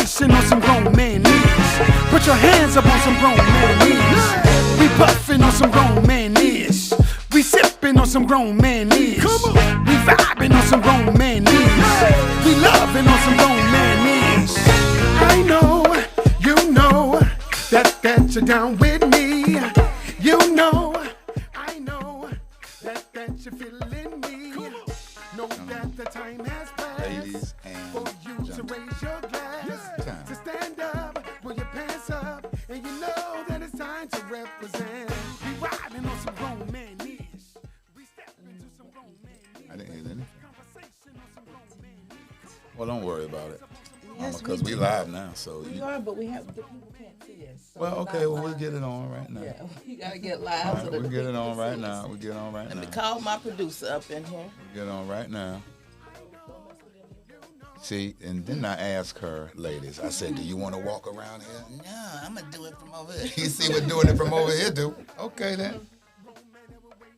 Conversation on some grown man knees. Put your hands up on some grown man knees. We puffin' on some grown man knees. We sippin' on some grown man knees. We vibin' on some grown man knees. We lovin' on some grown man knees. I know, you know, that you're down with me. You know, I know, that you're feeling me. Know that the time has passed. Ladies and for you to raise your glass, to stand up, pull your pants up, and you know that it's time to represent. We riding on some grown man knees. We step into some grown man knees. I didn't hear anything. Well, don't worry about it. Yes, Because we live now, so we are, but we have the people can't see us. So well, okay, well, we'll get it on right now. Yeah, we gotta get live. All so right, that we'll the get it people on can right see now. us. We'll get it on right Let now. me call my producer up in here. We'll get on right now. See, and then I asked her, ladies, I said, do you want to walk around here? No, I'm going to do it from over here. You see what doing it from over here do? Okay, then.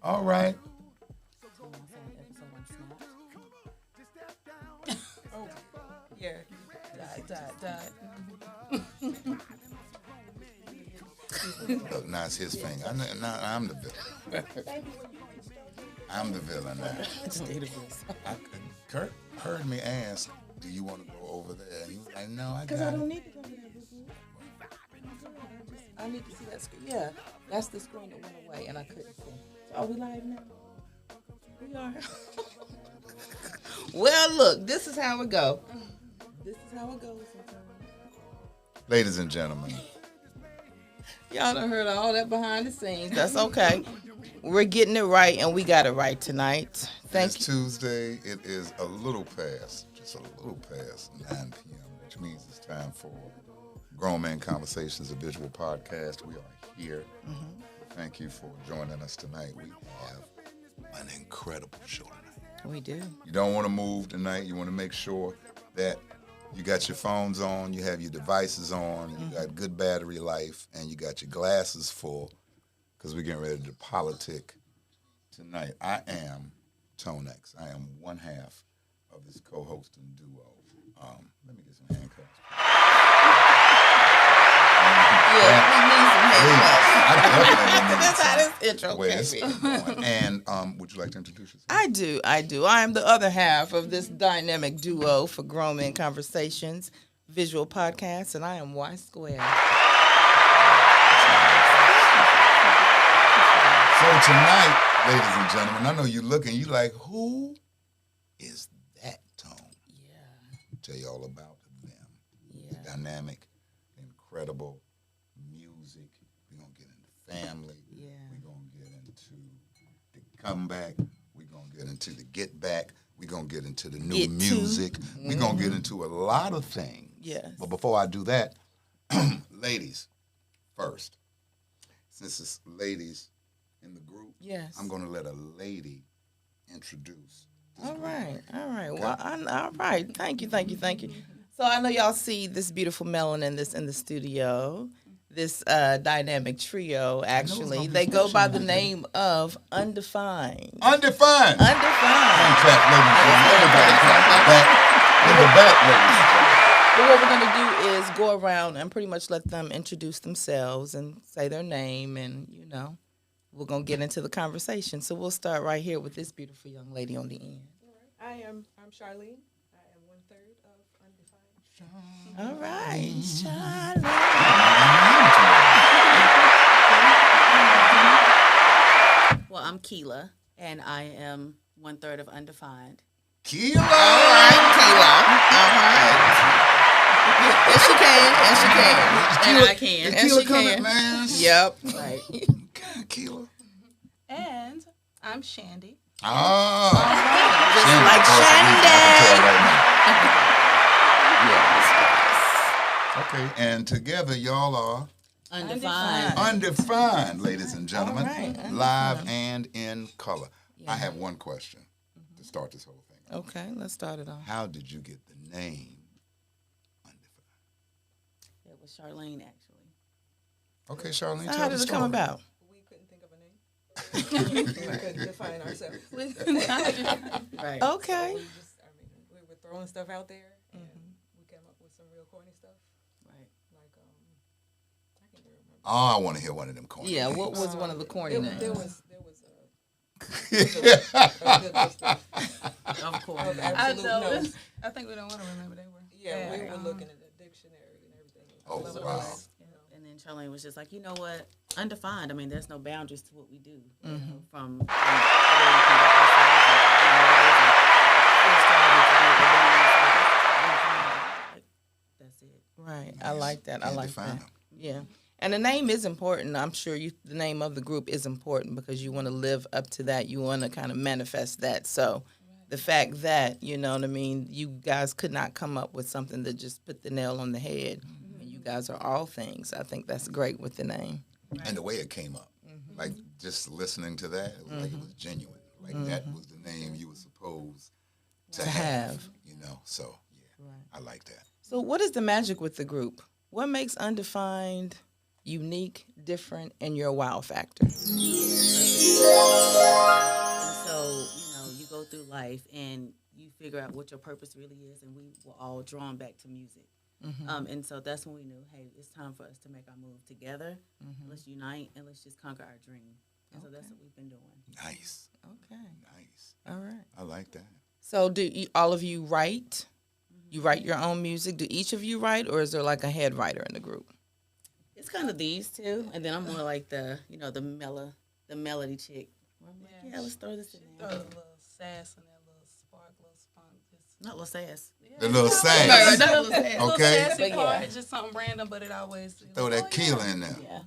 All right. Oh, yeah. Die. Look, now it's his finger. Now I'm the villain. I'm the villain now. Kurt heard me ask, do you want to go over there? And he was like, no, I got it. Because I don't need to go over there, boo-boo. I need to see that screen. Yeah, that's the screen that went away, and I couldn't see. So are we live now? We are. Well, look, this is how it go. This is how it goes sometimes. Ladies and gentlemen. Y'all done heard all that behind the scenes. That's okay. We're getting it right, and we got it right tonight. Thank you. It's Tuesday. It is a little past, just a little past 9 p.m., which means it's time for Grown Man Conversations, a visual podcast. We are here. Mm-hmm. Thank you for joining us tonight. We have an incredible show tonight. We do. You don't want to move tonight. You want to make sure that you got your phones on, you have your devices on, you got good battery life, and you got your glasses full, because we're getting ready to politic tonight. I am Tonex. I am one half of this co-hosting duo. Let me get some handcuffs. Yeah, we need some handcuffs. That's how this intro Where came it's in. going. And would you like to introduce yourself? I do. I am the other half of this dynamic duo for Grown Men Conversations, visual podcast, and I am YSquare. So tonight, ladies and gentlemen, I know you're looking, you like, who is that Tone? Yeah. Tell you all about them. Yeah. The dynamic, incredible music. We're going to get into family. Yeah. We're going to get into the comeback. We're going to get into the get back. We're going to get into the new music. We're going to get into a lot of things. Yes. But before I do that, ladies first. Since it's ladies in the group, Yes. I'm going to let a lady introduce this All group. right. Okay. Well, all right. Thank you. So I know y'all see this beautiful melon in the studio. This dynamic trio, actually, they go by the name of Undefined. Undefined. Undefined. Clap, ladies and gentlemen. Everybody clap in the back, ladies and gentlemen. But what we're going to do is go around and pretty much let them introduce themselves and say their name, and, we're going to get into the conversation. So we'll start right here with this beautiful young lady on the end. I'm Charlene. I am 1/3 of Undefined. All right, Charlotte. Well, I'm Keela, and I am 1/3 of Undefined. Keela. All right, Keela. All right. Yes, she can. And I can. And Keela she coming, can. man. Yep. Right. God, Keela. And I'm Shandy. Ah. Just like Shandy. Yes. Okay, and together y'all are Undefined. Undefined, ladies and gentlemen. All right, Live and in color. Yeah. I have one question to start this whole thing. Okay, let's start it off. How did you get the name Undefined? It was Charlene, actually. Okay, Charlene, So tell how the did it story. come about? We couldn't think of a name. We couldn't define ourselves. Right. Okay. We were throwing stuff out there, and we came up with some real corny stuff. Right. Like I can't even remember. Oh, I want to hear one of them corny. Yeah, what was one of the corny names? There was a good list Of course. of I absolute know. no's. I think we don't want to remember. They were. Yeah, we bad. were looking at the dictionary and everything. Oh, So, wow. And then Charlene was just like, you know what? Undefined. I mean, there's no boundaries to what we do. You know, from the way we conduct ourselves and that's it. Right. I like that. I Can't like define that. them. Yeah. And the name is important. I'm sure the name of the group is important because you want to live up to that. You want to kind of manifest that. So the fact that, you know what I mean, you guys could not come up with something that just put the nail on the head. And you guys are all things. I think that's great with the name. And the way it came up, like just listening to that, it was like it was genuine. Like that was the name you were supposed to have. You know, so yeah, I like that. So what is the magic with the group? What makes Undefined unique, different, and your wow factor? And so, you know, you go through life and you figure out what your purpose really is, and we were all drawn back to music. And so that's when we knew, hey, it's time for us to make our move together. Let's unite and let's just conquer our dream. And so that's what we've been doing. Nice, Okay. nice. All right. I like that. So do all of you write? You write your own music? Do each of you write, or is there like a head writer in the group? It's kind of these two, and then I'm more like the melody chick. Where I'm like, yeah, let's throw this in Throw a there. little sass and that little spark, little spunk. Just, Not Lil Sass. The little sass. little Okay. sassy But part. yeah. It's just something random, but it always Throw that killer in there. Yeah.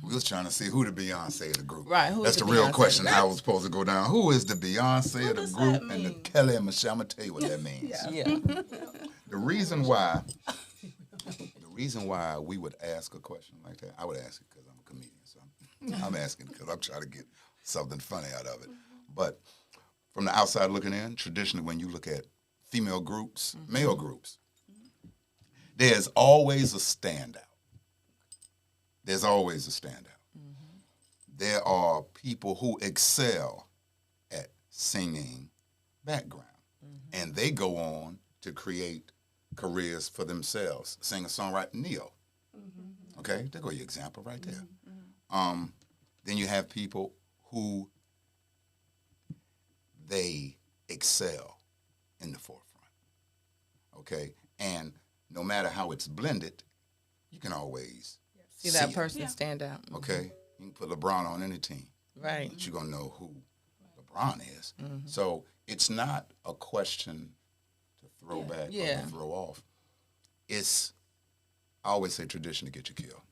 We was trying to see who the Beyonce of the group. Right, who's That's the the real Beyonce? question. How was supposed to go down? Who is the Beyonce of the does group that and the mean? Kelly and Michelle? I'm gonna tell you what that means. Yeah. The reason why we would ask a question like that, I would ask it because I'm a comedian, so I'm asking because I'm trying to get something funny out of it. But from the outside looking in, traditionally when you look at female groups, male groups, there's always a standout. There's always a standout. There are people who excel at singing background, and they go on to create careers for themselves. Singer-songwriter Neo. Okay, there go your example right there. Then you have people who they excel in the forefront. Okay, and no matter how it's blended, you can always See that it. person stand out. Okay, you can put LeBron on any team, Right. but you're gonna know who LeBron is. So it's not a question to throw back or Yeah. to throw off. It's, I always say, tradition to get you killed.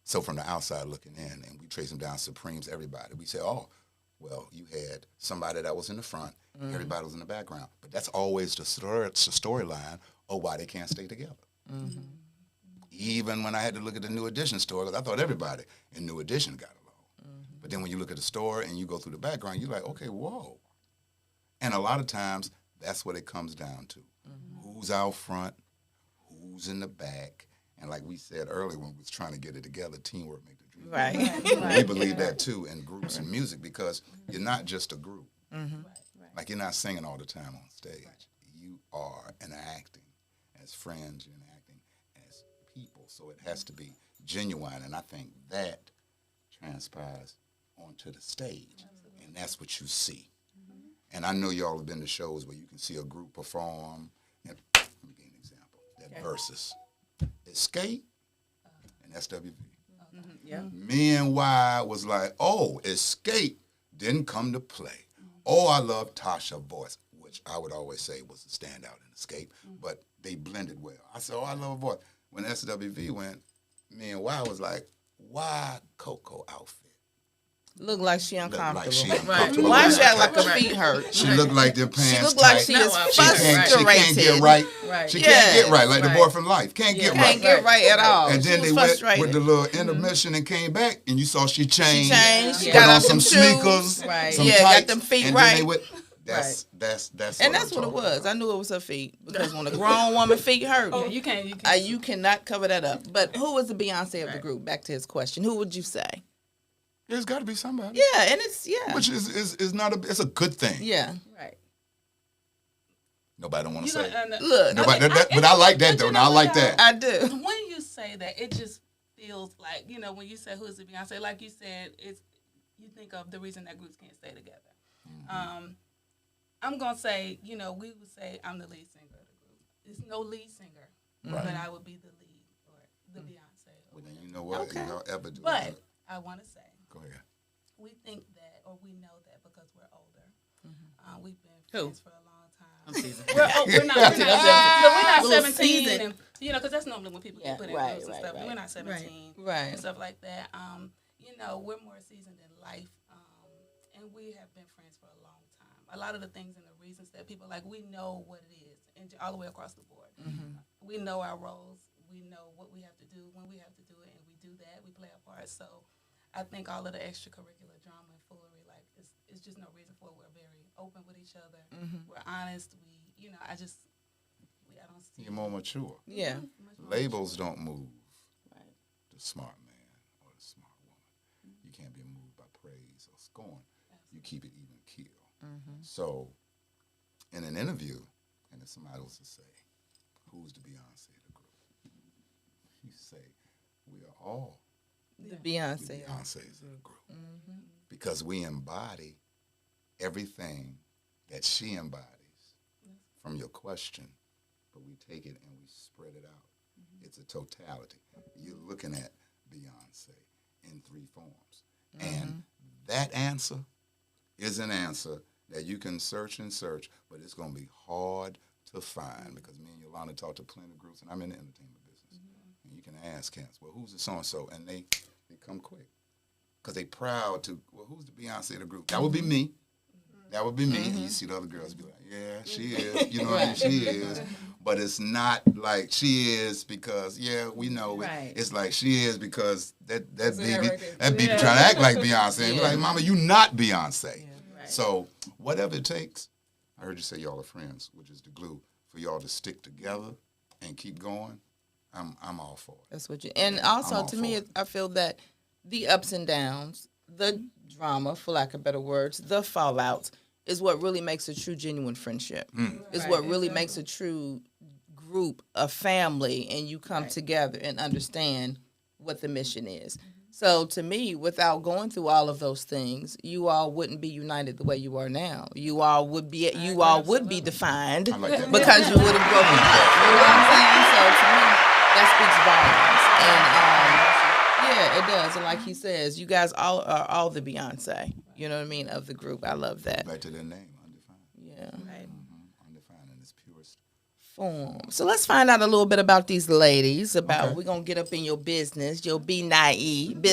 So from the outside looking in, and we trace them down, Supremes, everybody, we say, oh, well, you had somebody that was in the front, everybody was in the background. But that's always the storyline of why they can't stay together. Even when I had to look at the New Edition store, because I thought everybody in New Edition got along. But then when you look at the store and you go through the background, you're like, okay, whoa. And a lot of times, that's what it comes down to. Who's out front, who's in the back. And like we said earlier when we was trying to get it together, teamwork make the dream work. Right. We believe that too in groups and music because you're not just a group. Like you're not singing all the time on stage. You are interacting as friends, you're interacting as people. So it has to be genuine. And I think that transpires onto the stage. And that's what you see. And I know y'all have been to shows where you can see a group perform. And let me give you an example. That Versus. Escape and SWV. Yeah. Me and Y was like, oh, Escape didn't come to play. Oh, I love Tasha's voice, which I would always say was a standout in Escape, but they blended well. I said, oh, I love her voice. When SWV went, me and Y was like, why Coco outfit? Look like she Look uncomfortable. like she uncomfortable. Why Look she act like that. her feet hurt? She looked like their pants She look like tight. she is She can't get right. Right. She Yeah. can't get right, like the Right. boy from Life. Can't get right. Can't get right at all. And then She they was went frustrated. with the little intermission and came back, and you saw she changed. She changed. She Put got on on some some shoes. sneakers, Right. some Yeah, got tights, them feet and right. Then they went, that's And that's that's what it was. I knew it was her feet because when a grown woman feet hurt, Yeah, you can't. you cannot cover that up. But who was the Beyonce of the group? Back to his question. Who would you say? There's got to be somebody. Yeah, and it's Which is not a. It's a good thing. yeah. Right. Nobody don't want to You know, say. Look, Nobody, but I like that though. you Now I know like what, that. I do. when you say that, it just feels like, you know, when you say who's the Beyonce, like you said, it's you think of the reason that groups can't stay together. I'm gonna say, you know, we would say I'm the lead singer of the group. There's no lead singer, but I would be the lead or the Beyonce. Or Well, then you know what? Okay. If y'all ever do but that, I want to say, go ahead. we think that, or we know that because we're older. We've been Who? friends for a long time. I'm seasoned. We're not 17, seasoned. and, you know, because that's normally when people Yeah, get put in right, groups and right, stuff. right. We're not 17 Right. and stuff like that. You know, we're more seasoned in life, and we have been friends for a long time. A lot of the things and the reasons that people like, we know what it is, and all the way across the board. We know our roles. We know what we have to do when we have to do it, and we do that. We play our part. So I think all of the extracurricular drama and foolery, like, it's just no reason for it. We're very open with each other. We're honest. We, you know, I don't see. You're more mature. Yeah. Labels don't move Right. the smart man or the smart woman. You can't be moved by praise or scorn. You keep it even keel. So, in an interview, and if somebody was to say, "Who's the Beyonce of the group?" You say, "We are all The the Beyonce. Beyoncés of the group because we embody everything that she embodies from your question, but we take it and we spread it out. It's a totality. You're looking at Beyonce in 3 forms. And that answer is an answer that you can search and search, but it's going to be hard to find because me and Yolanda talk to plenty of groups, and I'm in the entertainment business. And you can ask cats, well, who's the so-and-so? And they come quick because they proud to, well, who's the Beyonce of the group? That would be me. That would be me. And you see the other girls be like, yeah, she is. You know what I mean? She is. But it's not like she is because, yeah, we know it. Right. It's like she is because that baby trying to act like Beyonce. And be like, mama, you not Beyonce. Right. So whatever it takes, I heard you say y'all are friends, which is the glue, for y'all to stick together and keep going. I'm all for it. That's what you. And I'm also, all to for me, it. I feel that the ups and downs, the drama, for lack of better words, the fallouts, is what really makes a true, genuine friendship. Is what really makes a true group, a family, and you come together and understand what the mission is. So to me, without going through all of those things, you all wouldn't be united the way you are now. You all would be defined I like that. because you would have broken up. You know what I'm saying? So to me, that speaks volumes. And yeah, it does. And like he says, you guys all are all the Beyonce. You know what I mean, of the group. I love that. Back to their name, Undefined. Yeah. Undefined in its purest. Form. So let's find out a little bit about these ladies. We're gonna get up in your business, your biz naive,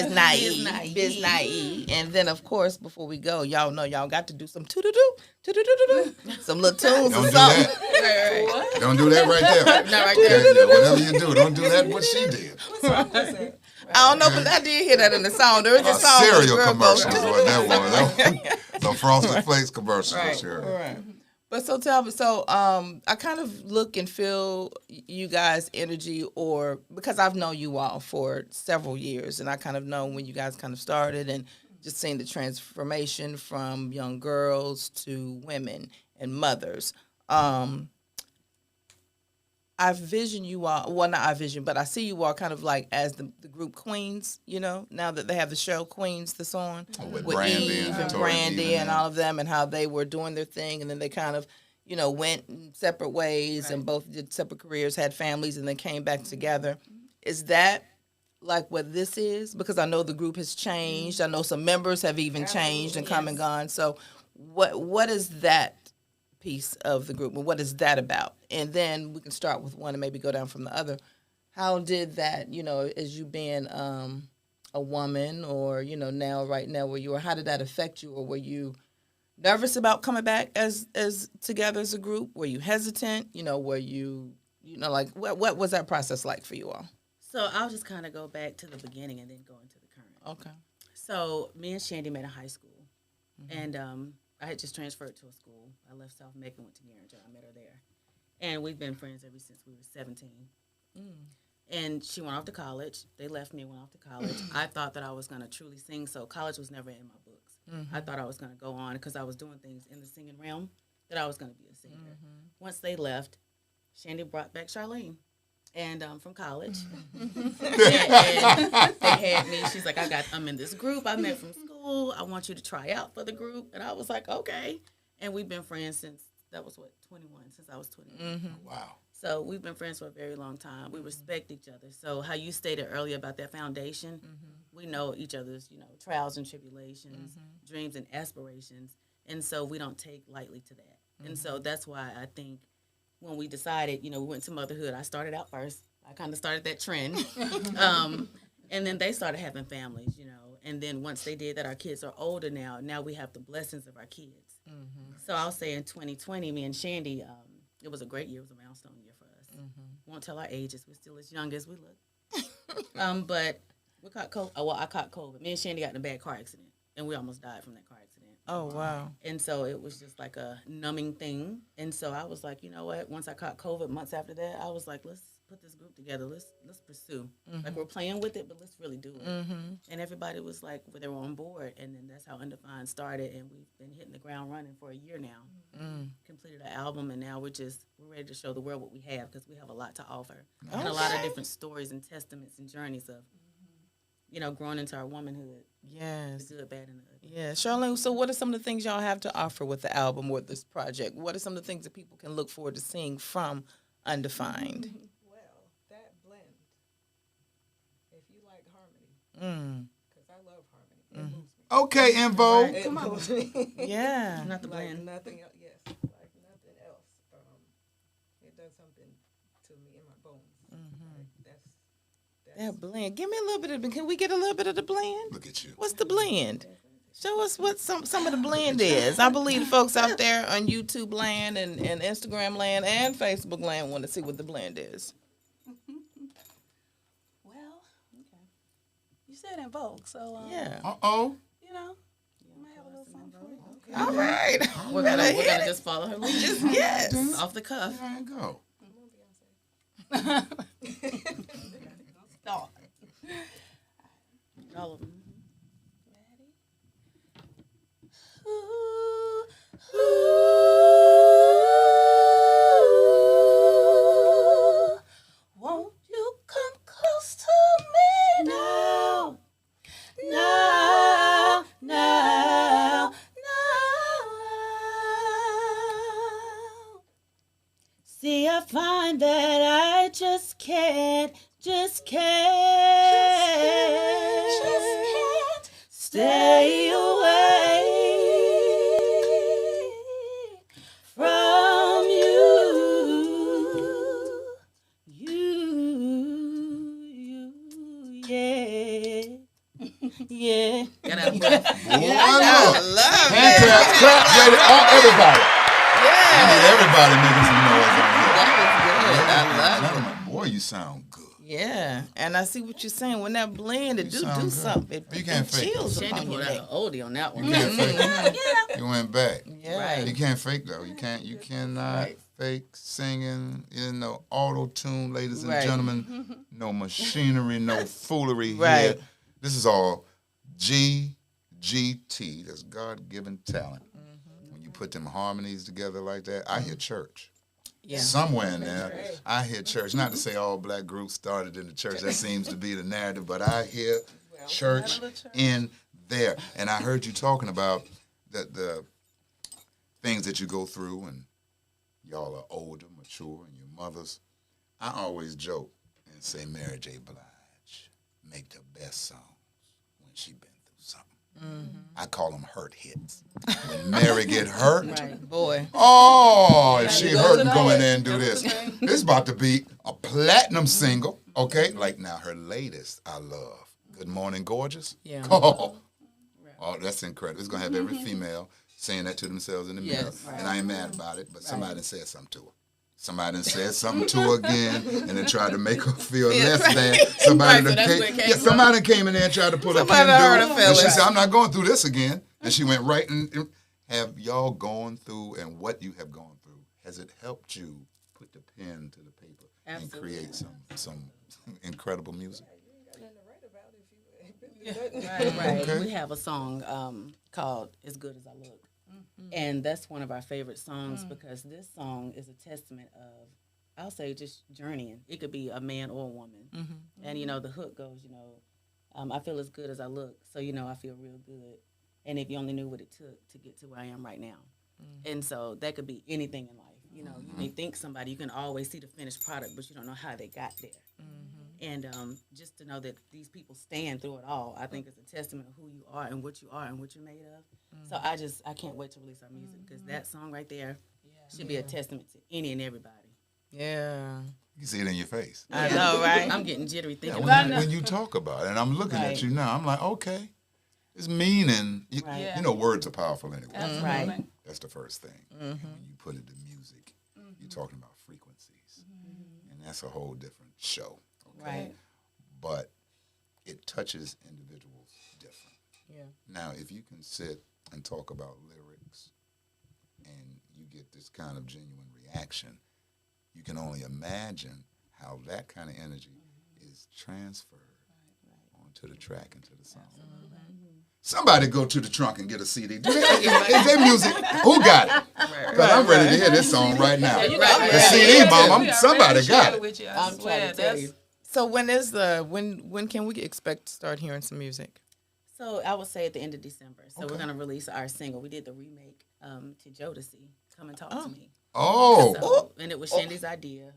and then of course before we go, y'all know y'all got to do some some little tunes Don't or do something. that. Don't do that right there. Not right there. Yeah, whatever you do, don't do that what she did. I don't know, but I did hear that in the song. There is a A song. where the cereal girl commercial goes- is what that was. The Frosted Flakes commercial. Sure. Right. But so tell me, I kind of look and feel you guys' energy, or because I've known you all for several years, and I kind of know when you guys kind of started, and just seeing the transformation from young girls to women and mothers. I vision you all, well, not I vision, but I see you all kind of like as the group Queens, you know, now that they have the show Queens that's on With Brandy Eve and Tori Brandy Eve and them. all of them, and how they were doing their thing, and then they kind of, you know, went in separate ways and both did separate careers, had families, and then came back together. Is that like what this is? Because I know the group has changed. I know some members have even changed and come and gone. So what is that piece of the group, and what is that about? And then we can start with one and maybe go down from the other. How did that, you know, as you being a woman, or, you know, right now where you are, how did that affect you? Or were you nervous about coming back as together as a group? Were you hesitant? You know, were you know, like what was that process like for you all? So I'll just kind of go back to the beginning and then go into the current. Okay. So me and Shandy met in high school, and I had just transferred to a school. I left South Macon, went to Garringer. I met her there, and we've been friends ever since we were 17. And she went off to college. They left me and went off to college. I thought that I was going to truly sing, so college was never in my books. I thought I was going to go on because I was doing things in the singing realm, that I was going to be a singer. once they left, Shandy brought back Charlene. And from college, and they had me. She's like, I'm in this group I met from school. I want you to try out for the group. And I was like, okay. And we've been friends since, that was 21, since I was 21. Wow. So we've been friends for a very long time. We respect each other. So how you stated earlier about that foundation, we know each other's, trials and tribulations, dreams and aspirations. And so we don't take lightly to that. And so that's why I think when we decided, we went to motherhood, I started out first. I kind of started that trend. And then they started having families, And then once they did that, our kids are older now. Now we have the blessings of our kids. So I'll say in 2020, me and Shandy, it was a great year. It was a milestone year for us. Won't tell our ages. We're still as young as we look. But we caught COVID. Well, I caught COVID. Me and Shandy got in a bad car accident, and we almost died from that car accident. Oh, wow. And so it was just like a numbing thing. And so I was like, you know what? Once I caught COVID, months after that, I was like, let's put this group together. Let's pursue. Like, we're playing with it, but let's really do it. And everybody was like, well, they were on board. And then that's how Undefyned started. And we've been hitting the ground running for a year now. Completed an album, and now we're ready to show the world what we have, because we have a lot to offer. And a lot of different stories and testaments and journeys of, growing into our womanhood. Yes. The good, bad, and the ugly. Yeah. Charlene, so what are some of the things y'all have to offer with the album or this project? What are some of the things that people can look forward to seeing from Undefyned? Well, that blend, if you like harmony, because I love harmony, it moves me. Okay, Invo. It moves me. Yeah. Not the Like blend. nothing else, yes, like nothing else. It does something to me in my bones. Like, that's That blend. Give me a little bit of it. Can we get a little bit of the blend? Look at you. What's the blend? Show us what some of the blend is. I believe the folks out there on YouTube land and Instagram land and Facebook land want to see what the blend is. Well, you said in Vogue, so Yeah. Uh-oh. you might have a little something for you. All right. We're gonna just follow her lead. Yes. Off the cuff. There you go. Stop. All of them. Won't you come close to me now? Now, now, now. See, I find that I just can't stay away from yeah. Get out of breath. Boy, I love Hand clap, ready, everybody. I need everybody making some noise on here. That was good. I love it. Gentlemen, boy, you sound good. Yeah, and I see what you're saying. When that blend, it You do sound good. something. You can't It fake it. chills Shandy upon your put out neck. an oldie on that one. You can't fake it. You went back. Yeah. You can't fake though. You cannot fake singing. Auto tune, ladies and Right. gentlemen. No machinery, no foolery here. Right. This is all GGT. That's God given talent. When you put them harmonies together like that, I hear church. Yeah. Somewhere in there, I hear church. Not to say all black groups started in the church. That seems to be the narrative, but I hear church in there. And I heard you talking about the things that you go through, and y'all are older, mature, and your mothers. I always joke and say Mary J. Blige make the best songs when she been through something. I call them hurt hits. When Mary get hurt, Boy. oh, if she hurt and go in there and do this. This is about to be a platinum single, okay? Like now, her latest, I love. Good Morning, Gorgeous. Yeah. Oh, that's incredible. It's going to have every female saying that to themselves in the mirror. Yes. And I ain't mad about it, but somebody done said something to her. Somebody done said something to her again and then tried to make her feel less than. Somebody done somebody came in there and tried to put Somebody her hurt her and she feelings. said, I'm not going through this again. And she went right and have y'all gone through, and what you have gone through, has it helped you put the pen to the paper and create some incredible music? Right. We have a song called "As Good as I Look," And that's one of our favorite songs because this song is a testament of, I'll say, just journeying. It could be a man or a woman. And, you know, the hook goes, you know, I feel as good as I look, so, you know, I feel real good. And if you only knew what it took to get to where I am right now. And so that could be anything in life. You know, you may think somebody, you can always see the finished product, but you don't know how they got there. And just to know that these people stand through it all, I think it's a testament of who you are and what you're made of. So I can't wait to release our music because that song right there should be a testament to any and everybody. Yeah. You see it in your face. I know, right? I'm getting jittery thinking Yeah, about it. when you talk about it, and I'm looking at you now, I'm like, okay, it's meaning. You know, words are powerful anyway. That's right. That's the first thing. When you put it to music, you're talking about frequencies, and that's a whole different show. Okay? Right. But it touches individuals different. Yeah. Now, if you can sit and talk about lyrics, and you get this kind of genuine reaction, you can only imagine how that kind of energy is transferred onto the track, into the song. Somebody go to the trunk and get a CD. Is there music? Who got it? Because I'm ready to hear this song right now. The CD, Mom. Somebody got it. I'm trying to tell you. So when can we expect to start hearing some music? So I would say at the end of December. So we're going to release our single. We did the remake to Jodeci, Come and Talk to Me. Oh. So, and it was Shandy's idea.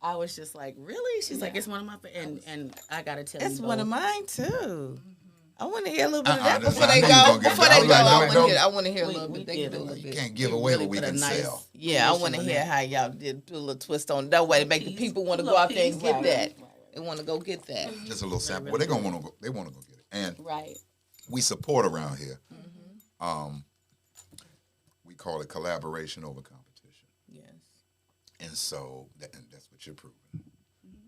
I was just like, really? She's like, it's one of my and I got to tell you, It's one of mine too. I want to hear a little bit of Uh-uh, that that's before not- they I knew you go. gonna get Before that. they I was go, like, I want to hear a We- little we bit. They did can do a a little You bit. can't give We away really what we put a can nice- sell. Yeah, I want to hear how y'all did do a little twist on that way to make the people want to go out there and get that. They want to go get that. Just a little sample. Well, they're gonna want to go. They want to go get it, and Right. we support around here. We call it collaboration over competition, Yes. and so and that's what you're proving.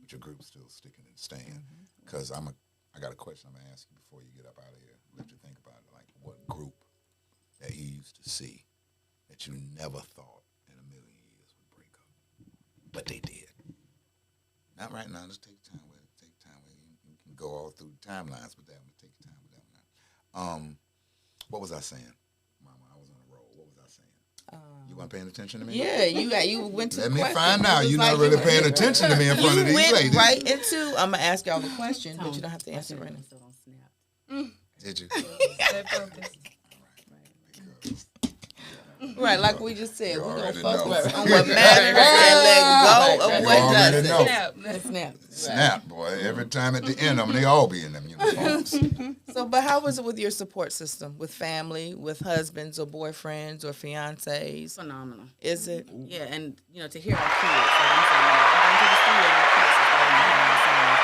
But your group's still sticking and staying. Because I got a question I'm gonna ask you before you get up out of here. Let you think about it. Like, what group that you used to see that you never thought in a million years would break up, but they did. Not right now. Just take time with it. Take time with it. You can go all through the timelines with that one. Take your time with that one. What was I saying, Mama? I was on a roll. What was I saying? You weren't paying attention to me? Yeah, you went to Let the me question. find It out. was You're like not really you- paying attention to me in front of You these went ladies. right into. I'm gonna ask y'all the question, but you don't have to answer right now. So don't snap. Did you? Right, like we just said, You we're gonna already focus know. on what matters and let go of You what already doesn't. know. Snap. Snap, boy. Every time at the end of them, they all be in them uniforms. So, but how was it with your support system, with family, with husbands or boyfriends or fiancés? Phenomenal. Is it? Yeah, and you know, to hear our kids, like I'm saying, I'm going to the studio and our kids is letting me hear my songs.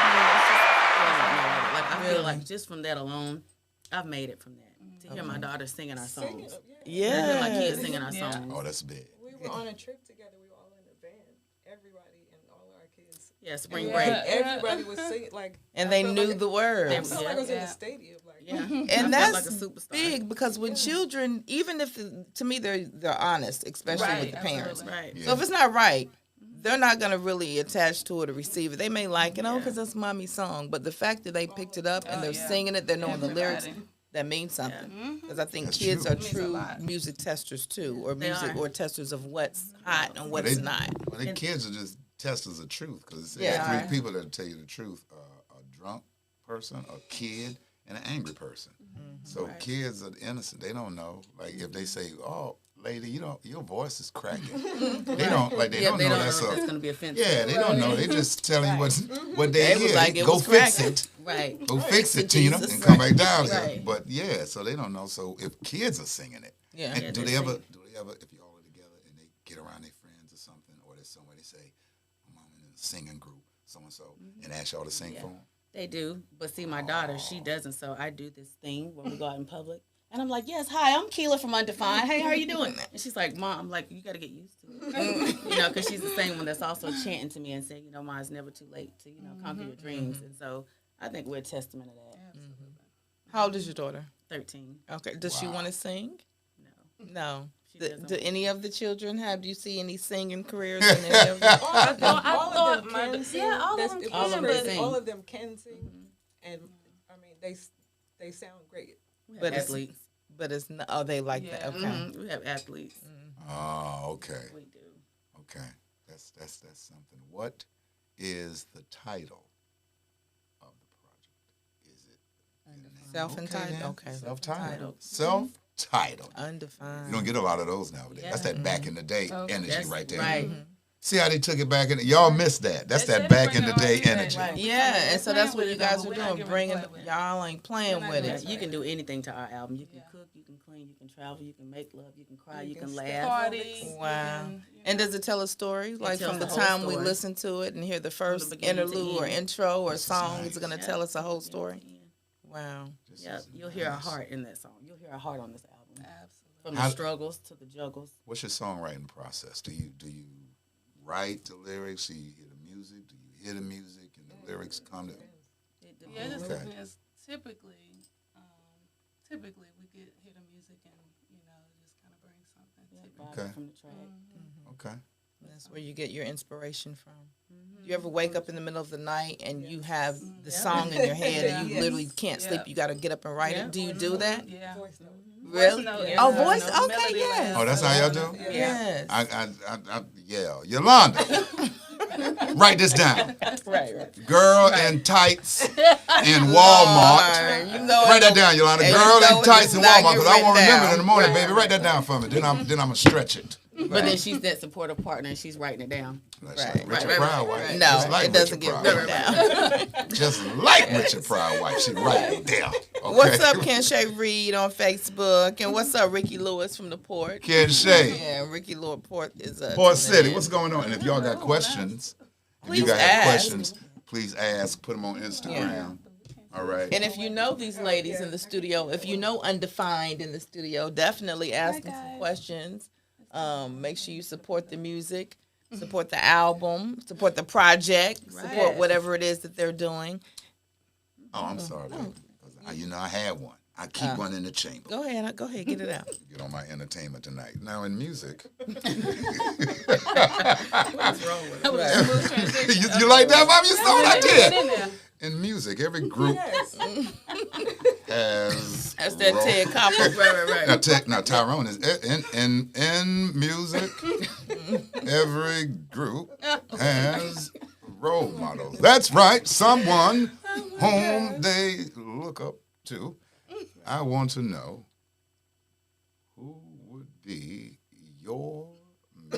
I mean, it's just like I feel like just from that alone, I've made it from that. To hear my daughter singing our songs. To hear my Yeah. kids singing our songs. Oh, that's big. We were on a trip together. We were all in a van. Everybody and all our kids. Yeah, spring Yeah, break. everybody was singing like. And I they felt knew like the I words. felt like I was in Yeah. a stadium. Like, Yeah. I And felt that's like a superstar. big because when children, even if to me they're honest, especially Right, with the parents. absolutely. Right. So if it's not right, they're not gonna really attach to it or receive it. They may like it, because that's mommy's song. But the fact that they picked it up and they're singing it, they're knowing the lyrics, that means something. Because I think That's kids true. are It means a true lot. music testers too, or They music are. or testers of what's hot and Well, what's they, not. well, they kids are just testers of truth because Yeah. there's three people that tell you the truth: a drunk person, a kid, and an angry person. So kids are innocent; they don't know. Like if they say, "Oh, lady, your voice is cracking," they don't like they Yeah, don't they know don't that's know a that's going to be offensive. yeah. They don't know. They just telling you what they They was hear. like, it Go was fix cracking. it. Right. Go fix it, it, Tina, Jesus. and come back down here. Right. But yeah, so they don't know. So if kids are singing it, Yeah. and Yeah, do they they ever, sing. if you all are together and they get around their friends or something, or there's somewhere they say, "Mom, I'm in a singing group, so and so," and ask y'all to sing for them. They do. But see, my daughter, she doesn't. So I do this thing when we go out in public. And I'm like, yes, hi, I'm Keela from Undefyned. Hey, how are you doing? And she's like, Mom, I'm like, you got to get used to it. You know, because she's the same one that's also chanting to me and saying, Ma, it's never too late to, conquer your dreams. And so I think we're a testament of that. How old is your daughter? 13. Okay. Does she want to sing? No. No. She Do, doesn't. do any of the children have? Do you see any singing careers in any of them? all of them, I all thought of them my- can sing. yeah, all of That's- them it can, was but- crazy. All of them can sing, and I mean they sound great. We have But it's- athletes. But it's not. Oh, they like that. Okay. Mhm. We have athletes. Oh, okay. We do. Okay. That's something. What is the title of the project? Is it Self-entitled. then. Okay. Self-titled. Self-titled. Undefined. You don't get a lot of those nowadays. That's that back in the day energy That's right there. right. See how they took it back in? Y'all missed that. That's that They back in bring the it day on today, energy. right. Yeah, and so that's what Playing you with it, guys though, are but we're not doing. getting Bringing ready to play with it. y'all ain't playing with Yeah, it. you can do anything to our album. You can Yeah. cook, you can clean, you can travel, you can make love, you can cry, you You can can laugh. Party. Wow. You And does it tell a story? Like tells from the the whole time we story. listen to it and hear the first beginning to interlude or end. intro or This is song, nice. it's going to Yeah. tell us a whole Beginning story? to end. Wow. This Yeah, is you'll hear a nice. heart in that song. You'll hear a heart on this album. Absolutely. From How- the struggles to the juggles. What's your songwriting process? Do you write the lyrics? Do you hear the music? Do you hear the music and the lyrics come to? It Yeah, it just Okay. depends. Typically we hear the music and just kind of bring something. Typically. vibe Okay. from the track. Okay. That's where you get your inspiration from. You ever wake up in the middle of the night and you have the Yeah. song in your head and you Yes. literally can't sleep? You got to get up and write Yeah. it. Do you do that? Yeah. Voice note. Really? note, Oh, yeah. voice. Melody Okay, yes. Oh, that's how y'all do? Yeah. Yes. I yeah. Yolanda, write this down. Right. Girl in tights in Walmart. You know Write it that don't- down, Yolanda. and you Girl know in it tights does in not Walmart, get because I won't written remember it in the down. morning, baby. Write that down for me. Then I'm gonna stretch it. But then she's that supportive partner and she's writing it down. That's Right. like Richard Right. Pryor. No, Just like it doesn't Richard get Pryor. written down. Just like Richard Pryor wife, she write it down. Okay. What's up, Ken Shay Reed on Facebook? And what's up, Ricky Lewis from the Port? Ken Shay, Yeah, Ricky Lewis Port is Port tuning City. in. What's going on? And if y'all got questions, Please ask. please ask. Put them on Instagram. All right. And if you know these ladies in the studio, if you know Undefined in the studio, definitely ask them some questions. Make sure you support the music, support the album, support the project, support whatever it is that they're doing. Oh, I'm sorry, baby. I had one. I keep one in the chamber. Go ahead, get it out. Get on my entertainment tonight. Now in music, you like that, Bob? You saw what I did. In music, every group has. That's that role- Ted Koppel. Right. Now Tyrone is in music. Every group has role models. That's right, someone whom they look up to. I want to know who would be your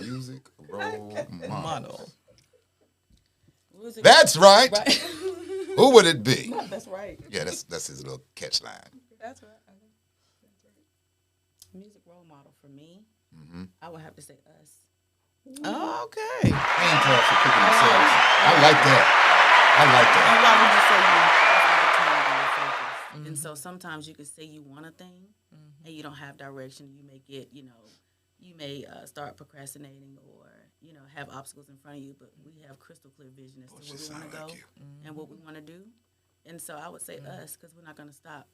music role model. Model. That's right. Who would it be? That's right. Yeah, that's his little catch line. That's right. Music role model for me, I would have to say us. Oh, okay. Thank you for picking themselves. I like that. And so sometimes you can say you want a thing and you don't have direction. You may get, you may start procrastinating or, have obstacles in front of you, but we have crystal clear vision as to She where we sound want to like go you. and what we want to do. And so I would say us because we're not going to stop.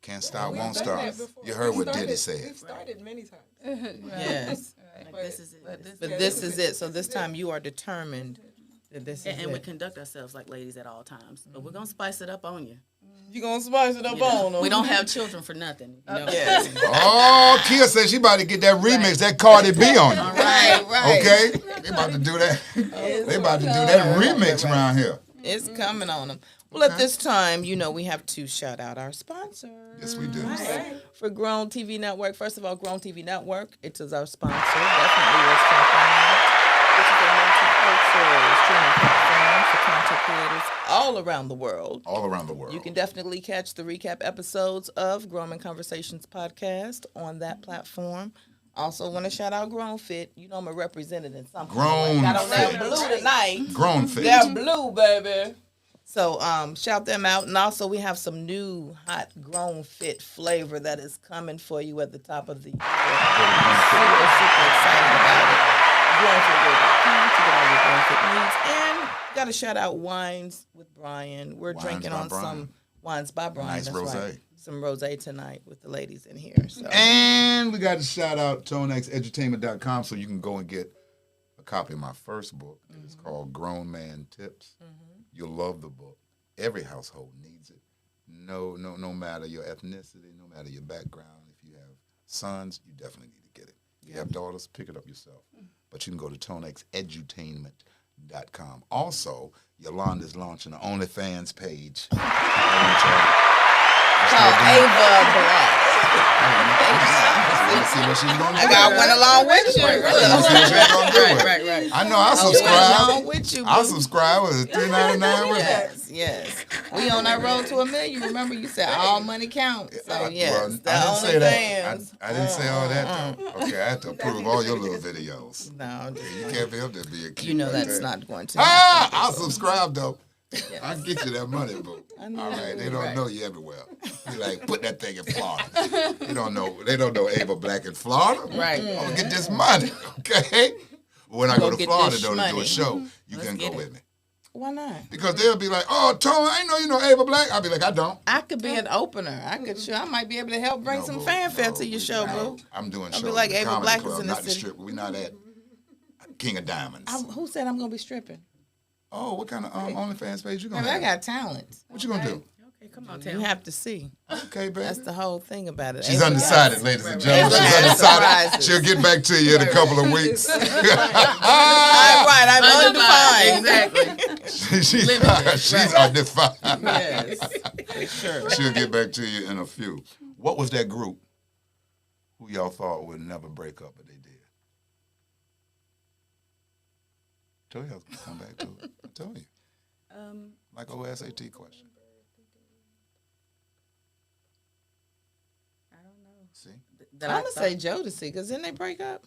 Can't stop, We've won't done stop. that before. You heard We've what Diddy started- said. We've started many times. Yes. Like, this is it. But this is it. So this time you are determined that this is And we it. conduct ourselves like ladies at all times. But we're going to spice it up on you. You gonna spice it up You know, on them. we don't have children for nothing. Yes. Oh, Kia said she about to get that remix, that Cardi B on you. Right. Okay? They about to do that. They about to do that remix around here. It's coming on them. Well, at this time, we have to shout out our sponsors. Yes, we do. For Grown TV Network. First of all, Grown TV Network, it is our sponsor. Definitely let's check them out. This is a multicultural streaming platform for content creators all around the world. All around the world. You can definitely catch the recap episodes of Grown Conversations podcast on that platform. Also, want to shout out Grown Fit. I'm a representative in something. Grown Got on that Fit. blue tonight. Grown Fit. They're blue, baby. So shout them out. And also we have some new hot Grown Fit flavor that is coming for you at the top of the year. Super excited about it. GrownFitWorld.com to get all your Grown Fit needs. And got to shout out Wines with Brian. We're Wines drinking by on Brian. some Wines by Brian. Nice That's rosé. right. Some rosé tonight with the ladies in here. So. And we got to shout out ToneXEdutainment.com so you can go and get a copy of my first book. It's called Grown Man Tips. You'll love the book. Every household needs it. no matter your ethnicity, no matter your background. If you have sons, you definitely need to get it. If you have daughters, pick it up yourself. But you can go to tonexedutainment.com. Also, Yolanda's launching an OnlyFans page. Called Ava Black. See what she's gonna do. I got one along with you. Right. I know. I Along subscribe. with you, I boo. subscribe with $3.99 with it. Yes. We on our road to $1 million. Remember, you said all money counts. So yes, Well, the I didn't say that. OnlyFans. I didn't say all that though. Okay, I have to approve all your little videos. No, I'm just You can't be able to be a kid. you know like that's that. not going to happen. I'll subscribe though. I'll get you that money, boo. All right, they don't know you everywhere. You like put that thing in Florida. They don't know Ava Black in Florida. Right. I'm gonna get this money, okay? When I go to get Florida this though to do money. a show, you Let's can go get it. with me Why not? because they'll be like, "Oh, Tone, I know you know Ava Black." I'll be like, "I don't." I could be an opener. I might be able to help bring No, some boo. fanfare No, to your we- show, no. boo. I'm doing I'll shows be like at the Ava Comedy Black Club, is in the not the city. strip. We're not at King of Diamonds. Who said I'm gonna be stripping? Oh, what kind of OnlyFans page you gonna I mean, I have? got talent. What you gonna do? Okay, come on, You Tam. have to see. Okay, baby. That's the whole thing about it. She's Ava undecided, Black. ladies and gentlemen. Right. She's undecided. Surprises. She'll get back to you in a couple of weeks. I'm undefined. Exactly. She's undefined. Yes, for sure. She'll get back to you in a few. What was that group who y'all thought would never break up, but they did? Told you I was going to come back to it. I told you. Like OSAT question. I don't know. See? That I'm I gonna thought- say Jodeci because didn't they break up?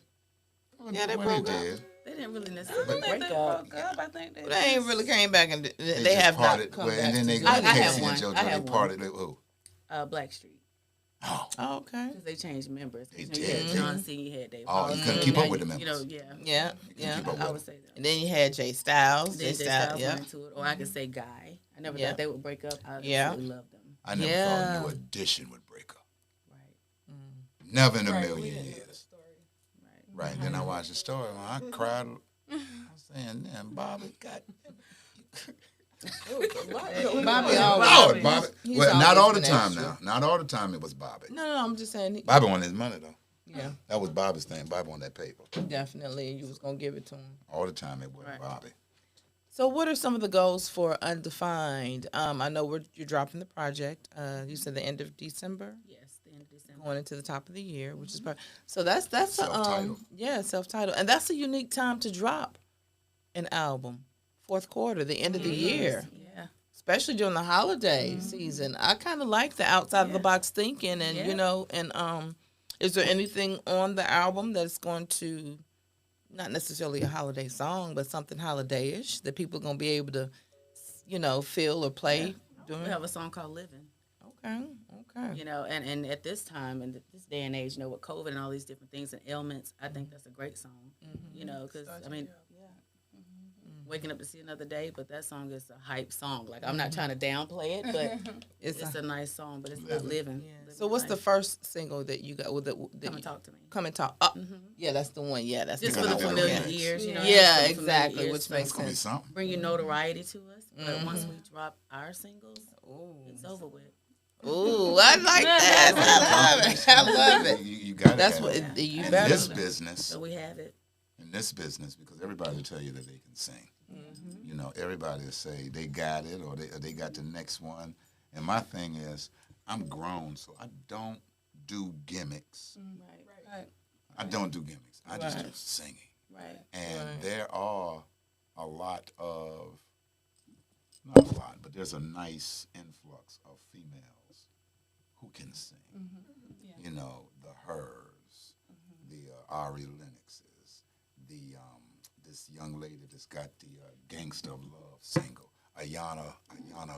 Yeah, they when broke they up. did. they didn't really I necessarily don't think break they up. broke up. I think they They ain't really came back and they just have parted. not come Well, back. and then they to got do I it. have Casey one. and JoJo. I They have parted. Who? Blackstreet. Oh, Oh, okay. Because they changed members. They You did. had John C. You had Dave. Oh, you Hollis, couldn't and keep up now with the you know, members. yeah. Yeah. keep up I with would say that. And then you had Jay Styles. Then Jay Styles yeah. went into it, or I could say Guy. I never Yeah. thought they would break up. I Yeah. absolutely loved them. I never Yeah. thought New Edition would break up. Right. Never in a Right, we million didn't know the years. story. Right. Right. And then I watched the story. When I cried. I was saying, "Man, Bobby got." Bobby always. Lord, Bobby. He's Well, not always all the been time extra. now. Not all the time it was Bobby. No, I'm just saying. Bobby wanted his money though. Yeah, That was Bobby's thing. Bobby wanted that paper. definitely. You was gonna give it to him. All the time it was Right. Bobby. So, what are some of the goals for Undefined? I know you're dropping the project. You said the end of December, Yes, the end of December. going into the top of the year, which is so that's Self-titled. self-titled, and that's a unique time to drop an album. Fourth quarter, the end of the year, Yeah. especially during the holiday season. I kind of like the outside of the box thinking, and Yeah. Is there anything on the album that's going to, not necessarily a holiday song, but something holiday-ish that people are going to be able to, feel or play during? We have a song called Living. Okay. You know, and at this time and this day and age, you know, with COVID and all these different things and ailments, I think that's a great song. You know, because I mean, waking up to see another day, but that song is a hype song. Like I'm not trying to downplay it, but It's it's a nice song. But it's about living. Yeah. So what's the first single that you got with the Come and Talk to me? Come and Talk. Oh, yeah, that's the one. Yeah, that's Just the for one. the Yeah. familiar Yeah. ears, you know. Yeah, just for the familiar exactly, ears which to makes It's gonna be sense. something. bring you notoriety to us. But once we drop our singles, it's over with. Ooh, I like that. I love it. I love it. You got it. That's what you in better. this business. So we have it. In this business, because everybody will tell you that they can sing. You know, everybody will say they got it or they got the next one. And my thing is, I'm grown, so I don't do gimmicks. Right. I don't do gimmicks. I just do Right. singing. Right. And there are a lot of, not a lot, but there's a nice influx of females who can sing. You know, the Hers, the Ari Lennoxes, the this young lady that's got the Gangsta of Love single, Ayana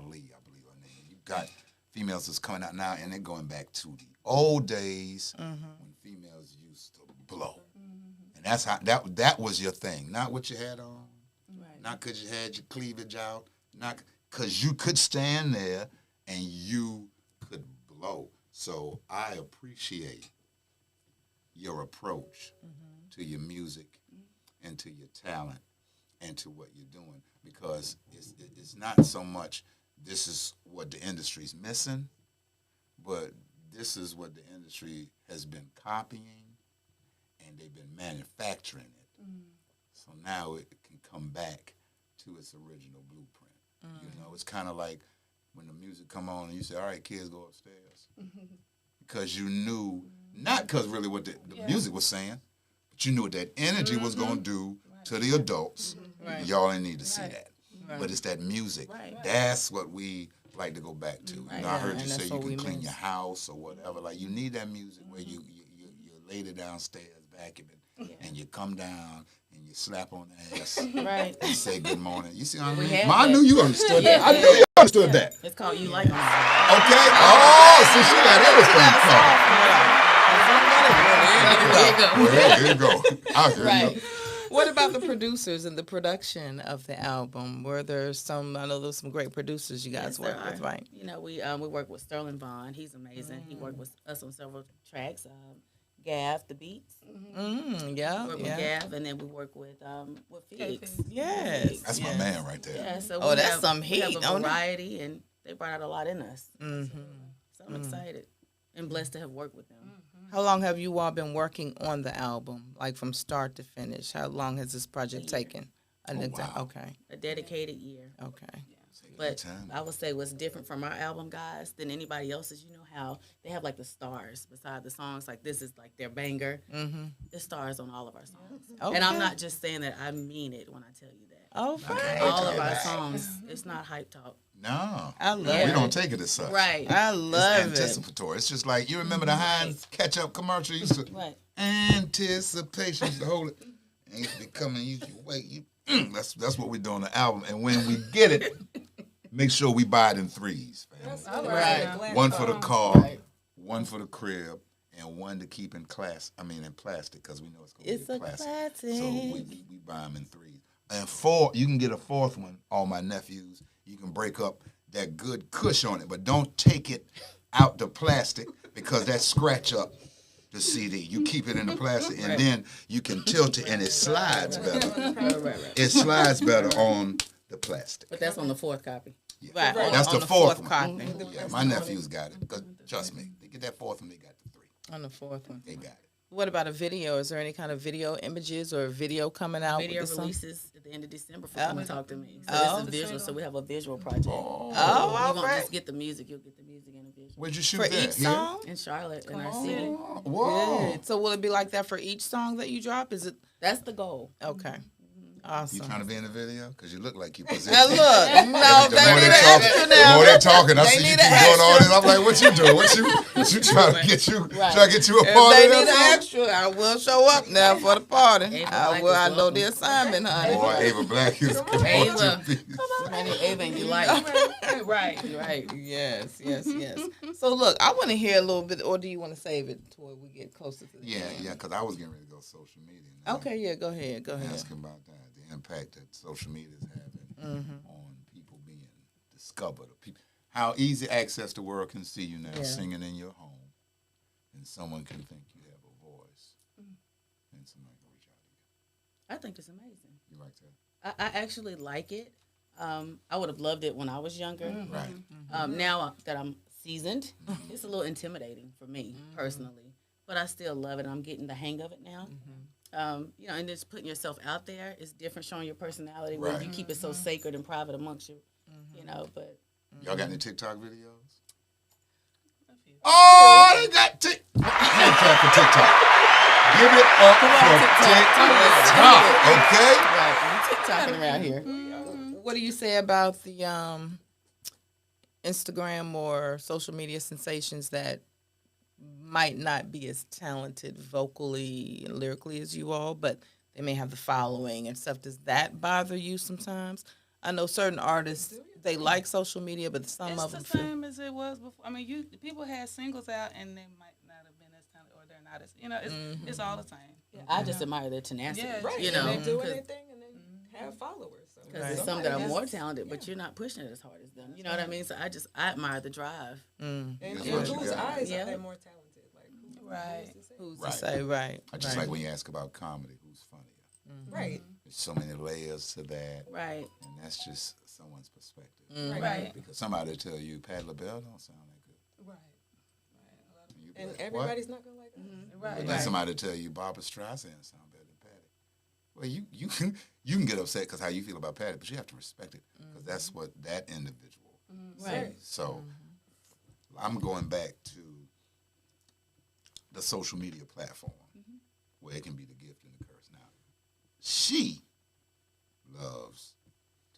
Lee, I believe her name. You got females that's coming out now, and they're going back to the old days when females used to blow. And that's how that was your thing, not what you had on, Right. not because you had your cleavage out, not because you could stand there and you could blow. So I appreciate your approach to your music and to your talent and to what you're doing, because it's not so much this is what the industry's missing, but this is what the industry has been copying, and they've been manufacturing it. So now it can come back to its original blueprint. You know, it's kind of like when the music come on and you say, all right, kids, go upstairs. Because you knew, not because really what the music was saying, but you knew what that energy was going to do to the adults. Y'all ain't need to see that. But it's that music. That's what we like to go back to. You know, I heard you say you can clean your house or whatever. Like, you need that music where you lay it downstairs, vacuum it, and you come down and you slap on the ass and say good morning. You see what I mean? I knew you understood that. I knew you understood that. It's called You Like Me. Okay. Oh, so she got everything covered. There you go. I heard you. What about the producers and the production of the album? Were there some? I know there's some great producers you guys work with, right? You know, we work with Sterling Vaughn. He's amazing. He worked with us on several tracks. Gav, the beats. Yeah, We work with Gav, and then we work with Felix. Yes, That's my man right there. Yeah, so that's some heat. We have a variety, and they brought out a lot in us. So I'm excited and blessed to have worked with them. How long have you all been working on the album, like from start to finish? How long has this project taken? Wow. Okay. A dedicated year. Okay. But I would say what's different from our album, guys, than anybody else's. You know how they have like the stars beside the songs. Like this is like their banger. The stars on all of our songs. Okay. And I'm not just saying that. I mean it when I tell you that. Oh, fine. All of our songs. It's not hype talk. No. I love it. We don't take it as such. Right. I love It's it. anticipatory. It's just like, you remember the Heinz ketchup commercial? You used to, anticipation, used to hold it. And you come and you wait. That's what we do on the album. And when we get it, make sure we buy it in threes. Right. One for the car, one for the crib, and one to keep in plastic, because we know it's going to be a classic. So we buy them in threes. And four, you can get a fourth one, all my nephews. You can break up that good cush on it, but don't take it out the plastic, because that scratch up the CD. You keep it in the plastic, and then you can tilt it, and it slides better. It slides better on the plastic. But that's on the fourth copy. Yeah. Right. That's on the fourth one. copy. Yeah, my nephews got it. Because trust me, they get that fourth one, they got the three. On the fourth one. They got it. What about a video? Is there any kind of video images or video coming out? Video with the song? releases at the end of December for Come and Talk to Me. So Oh. it's a visual, so we have a visual project. Oh, You all won't right. just get the music, you'll get the music and a visual. Where'd you shoot For that? each song? In Charlotte, in our city. Whoa. Good. So will it be like that for each song that you drop? Is it That's the goal. okay? You Awesome. trying to be in the video? Because you look like you Now possess. look, no, The they more need they an talking, extra the now. more they talking. I They see you need keep an doing all extra. this. I'm like, what you doing? What you trying to get you? Trying to get you a If part they of need an that? extra, I will show up now for the party. Ava I Black will. is I know welcome. the assignment, honey. Boy, Ava Black is going Ava. to be. Honey, Ava, and you like right. Yes. So look, I want to hear a little bit, or do you want to save it till we get closer to the Yeah, end? because I was getting ready to go social media. Now Okay, yeah, go ahead. I'm asking about that, the impact that social media is having on people being discovered. Or people, how easy access the world can see you now singing in your home, and someone can think you have a voice, and somebody can reach out to you. I think it's amazing. You like that? I actually like it. I would have loved it when I was younger. Right. Now that I'm seasoned, it's a little intimidating for me personally, but I still love it. I'm getting the hang of it now. You know, and just putting yourself out there is different, showing your personality where Right. you keep it so sacred and private amongst you. You know, but Y'all got any TikTok videos? Oh, they got TikTok. For TikTok. Give it up for TikTok. Okay? right, I'm TikToking around here. What do you say about the Instagram or social media sensations that might not be as talented vocally and lyrically as you all, but they may have the following and stuff? Does that bother you sometimes? I know certain artists, they like social media, but some It's of the them feel... same as it was before. I mean, people had singles out and they might not have been as talented, or they're not as, it's all the same. I just admire their tenacity. Yeah, Right. You And know, they do 'cause- anything and they have followers. So Because there's some that are more talented, but you're not pushing it as hard as them. You know what I mean? So I admire the drive. And That's in what you whose got. eyes Yeah. are they more talented? Like, who's Right. to say? Who's Right. to say, right. I just right. like when you ask about comedy, who's funnier. Right. There's so many layers to that. Right. And that's just someone's perspective. Right. Because somebody will tell you, Patti LaBelle don't sound that good. Right. And you be And like, everybody's not gonna like us. Right. But then somebody will tell you, Barbara Streisand sound better than Patti. Well, you can get upset because how you feel about Patti, but you have to respect it because that's what that individual Right. So I'm going back to the social media platform where it can be the gift and the curse. Now, she loves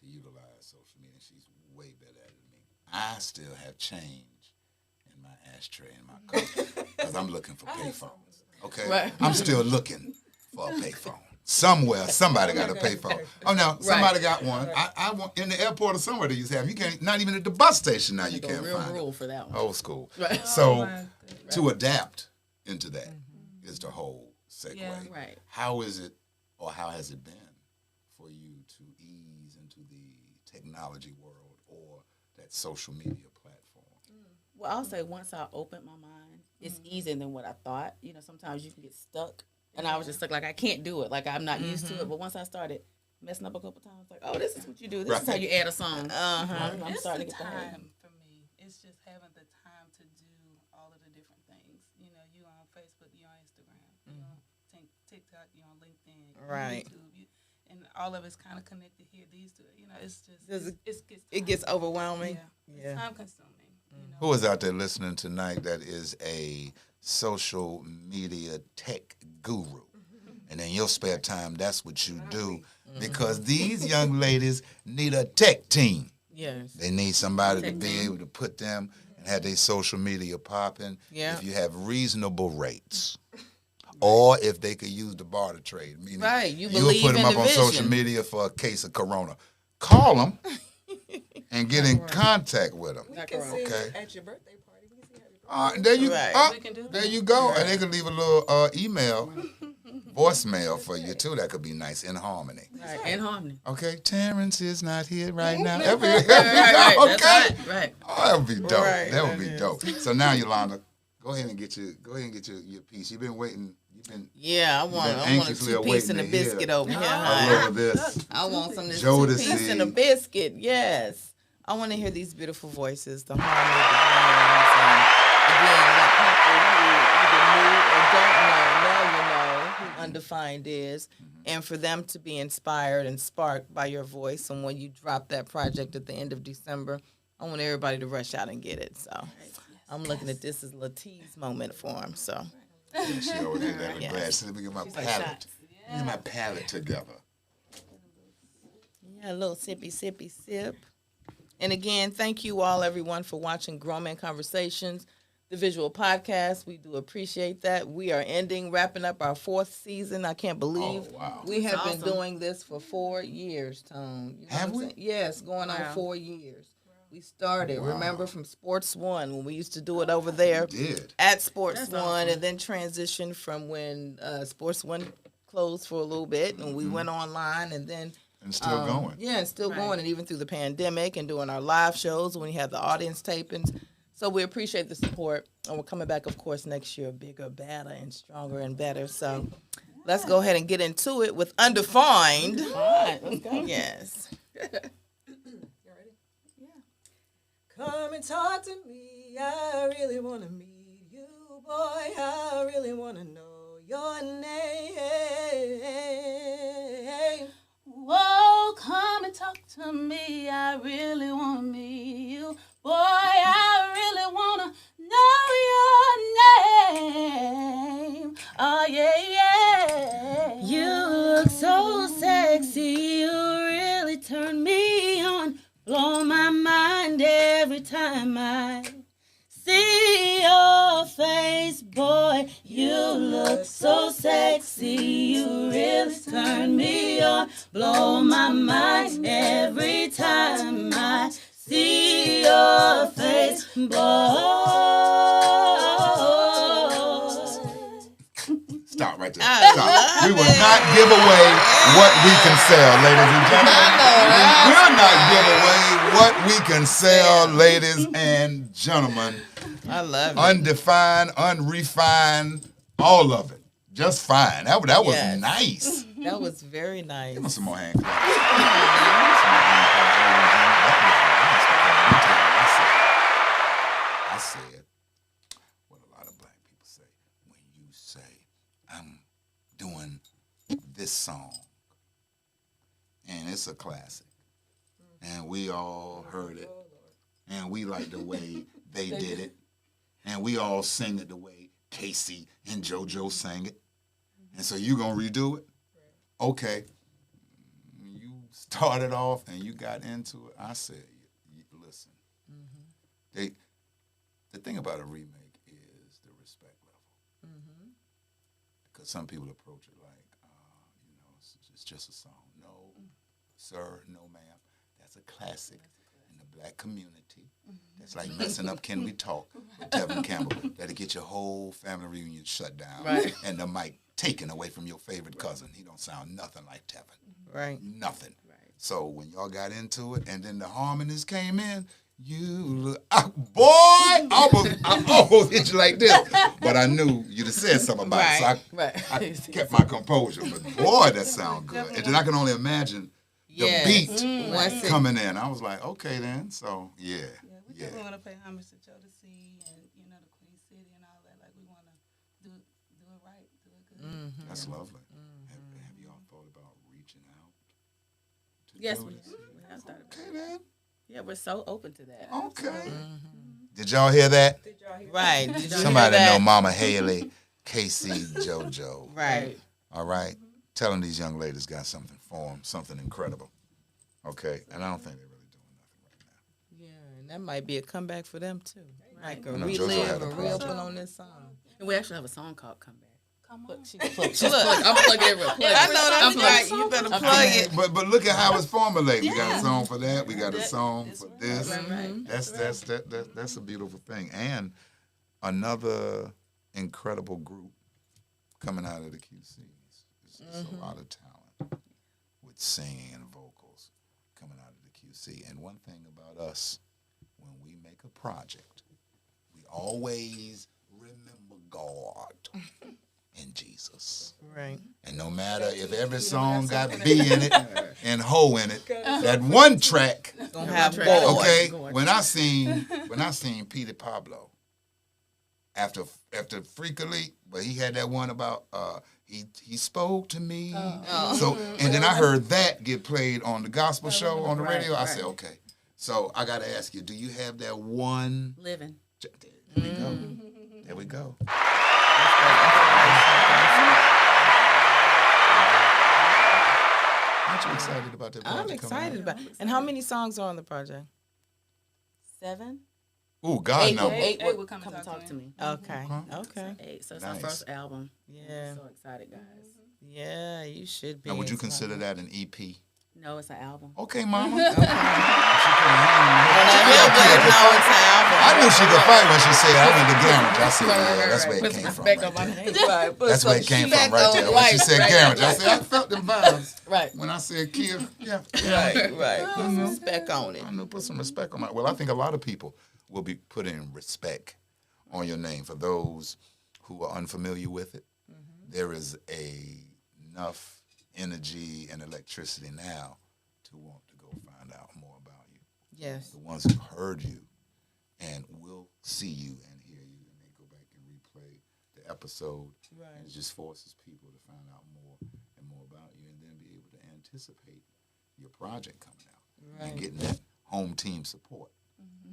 to utilize social media. She's way better at it than me. I still have change in my ashtray and my cup because I'm looking for payphones. Okay? Right. I'm still looking for a payphone. Somewhere, somebody got a payphone. Oh no, somebody got one. I want in the airport or somewhere they used to have. You can't. Not even at the bus station now. You Like a can't real find rule it. for that one. Old school. Right. So to adapt into that is the whole segue. Yeah. Right. How is it, or how has it been for you to ease into the technology world or that social media platform? Well, I'll say once I opened my mind, it's easier than what I thought. You know, sometimes you can get stuck. And I was just stuck, like, I can't do it. Like, I'm not used to it. But once I started messing up a couple times, like, oh, this is what you do. This is how you add a song. I'm It's starting the to get the hang. time for me. It's just having the time to do all of the different things. You know, you on Facebook, you on Instagram, you on TikTok, you on LinkedIn, you on Right. YouTube, and all of it's kind of connected here. These two, you know, it's just Does it It gets overwhelming. yeah, it's time consuming. You know? Who is out there listening tonight that is a social media tech guru? And in your spare time, that's what you do. Because these young ladies need a tech team. Yes. They need somebody to be able to put them and have their social media popping. Yeah. If you have reasonable rates. Or if they could use the barter trade. Meaning Right, you you'll believe put them in up the on social vision. media for a case of Corona. Call them and get in contact with them. We can see Okay. at your birthday party. We can see happy birthday. There you Right. We can do there that. you go. And they can leave a little email, voicemail for you too. That could be nice in harmony. Right. And harmony. Okay, Terrence is not here right now. That'd be, Right. That's okay. right. Right. Oh, that would be dope. Right, That would that be is. dope. So now, Yolanda, go ahead and get your piece. You've been waiting. You've been Yeah, I been want a anxiously 2-piece and a awaiting to biscuit hear over here. a Honey. little of this. I want some of this Jodeci. 2-piece and a biscuit. Yes. I want to hear these beautiful voices, the harmony, the blends, and again, let people who either knew or don't know, now you know who Undefined is, and for them to be inspired and sparked by your voice. And when you drop that project at the end of December, I want everybody to rush out and get it. So I'm looking at this as Latie's moment for them. So She over there that Yes. glass. Let me get my like palate. shots. Let me get my palate together. yeah, a little sippy, sippy, sip. And again, thank you all, everyone, for watching Grown Man Conversations, the visual podcast. We do appreciate that. We are wrapping up our 4th season. I can't believe Oh, wow. we have That's been awesome. doing this for 4 years, Tone. You know Have what I'm we? saying? Yes, going on Wow. 4 years. We started, Wow. remember, from Sports One when we used to do it over there Did. at Sports That's One, awesome. and then transitioned from when Sports One closed for a little bit, and we went online, and then And still going. yeah, and still Right. going, and even through the pandemic, and doing our live shows when we have the audience tapings. So we appreciate the support, and we're coming back, of course, next year, bigger, better, and stronger and better. So let's go ahead and get into it with Undefined. All right. Let's go. Yes. You ready? Yeah. Come and talk to me. I really want to meet you, boy. I really want to know your name. Whoa, come and talk to me. I really want to meet you. Boy, I really want to know your name. Oh, yeah, yeah. You look so sexy. You really turn me on. Blow my mind every time I see your face, boy. You look so sexy. You really turn me on. Blow my mind every time I see your face, boy. Stop right there. I Stop. love We will not give away what we can sell, ladies and gentlemen. We will not give away what we can sell, ladies and gentlemen. I love it. Undefined, unrefined, all of it. Just fine. That was Yes. nice. That was very nice. Give us some more hand claps. Some more hand claps. I said what a lot of black people say when you say, I'm doing this song, and it's a classic, and we all heard it, and we like the way they did it, and we all sing it the way Casey and JoJo sang it, and so you gonna redo it? Okay. You started off and you got into it. I said, listen. The thing about a remake is the respect level. Because some people approach it like, it's just a song. No, sir, no, ma'am. That's a classic in the black community. That's like messing up Can We Talk with Tevin Campbell. That'll get your whole family reunion shut down. Right. And the mic taken away from your favorite cousin. He don't sound nothing like Tevin. Right. Nothing. Right. So when y'all got into it and then the harmonies came in, boy, I almost hit you like this. But I knew you'd have said something about it. So I kept my composure. But boy, that sounded good. And then I can only imagine the beat coming in. I was like, okay then. So, yeah. We definitely want to pay homage to Jodeci and, the Queen City and all that. Like, we want to do it right, do it good. That's lovely. Have y'all thought about reaching out to Yes, Jodeci? we have started. Okay, then. Yeah, we're so open to that. Okay. Did y'all hear that? Right. Did you Somebody hear that? know Mama Haley, Casey, JoJo. Right. All right? Tell them these young ladies got something for them, something incredible. Okay? And I don't think they're really doing nothing right now. Yeah, and that might be a comeback for them too. Like a I know JoJo had relive a or project. reopen on this song. And we actually have a song called Comeback. Come on. I'm plugging it real quick. I know that's right. You better plug it. But look at how it's formulated. We got a song for that. We got a song for this. Right. That's a beautiful thing. And another incredible group coming out of the QCs. It's a lot of talent with singing and vocals coming out of the QC. And one thing about us, when we make a project, we always remember God and Jesus. Right. And no matter if every song got B in it and Ho in it, that one track, Gonna have boy. okay, when I seen Peter Pablo after Freakily, but he had that one about he spoke to me. So and then I heard that get played on the gospel show on the radio. I said, okay. So I gotta ask you, do you have that one? Living. There we go. There we go. Aren't you excited about that project? I'm excited about it. And how many songs are on the project? 7. Ooh, God Eight. knows. 8 Eight will come and talk to me. Okay. Huh? Okay. 8. So it's Nice. our first album. Yeah. So excited, guys. Yeah, you should be. Now, would you excited. consider that an EP? No, it's an album. Okay, Mama. Well, now he'll better know it's an album. I knew she could fight when she said I went to Garage. I said, yeah, that's where it Put came some from. respect Right on my there. name. Right. That's where it came from right there. When she said Garage, I said, I felt the vibes. Right. When I said Kia, yeah. Right. Put some respect on it. I know, put some respect on my. Well, I think a lot of people will be putting respect on your name. For those who are unfamiliar with it, there is enough energy and electricity now to want to go find out more about you. Yes. The ones who heard you and will see you and hear you, and they go back and replay the episode. Right. And it just forces people to find out more and more about you, and then be able to anticipate your project coming out and getting that home team support.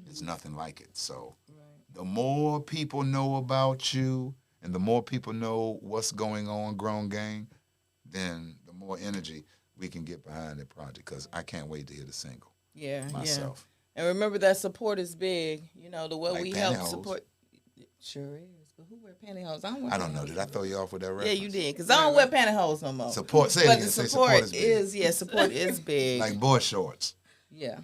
It's nothing like it. So the more people know about you and the more people know what's going on, Grown Gang, then the more energy we can get behind that project, because I can't wait to hear the single myself. And remember that support is big. You know, the way Like we help pantyhose. support. Sure is. But who wear pantyhose? I don't know. Did I throw you off with that Yeah, reference? you did. Because I don't wear pantyhose no more. Support. Say it But again. the Say support is big. is, support is big. Like boy shorts. Yeah.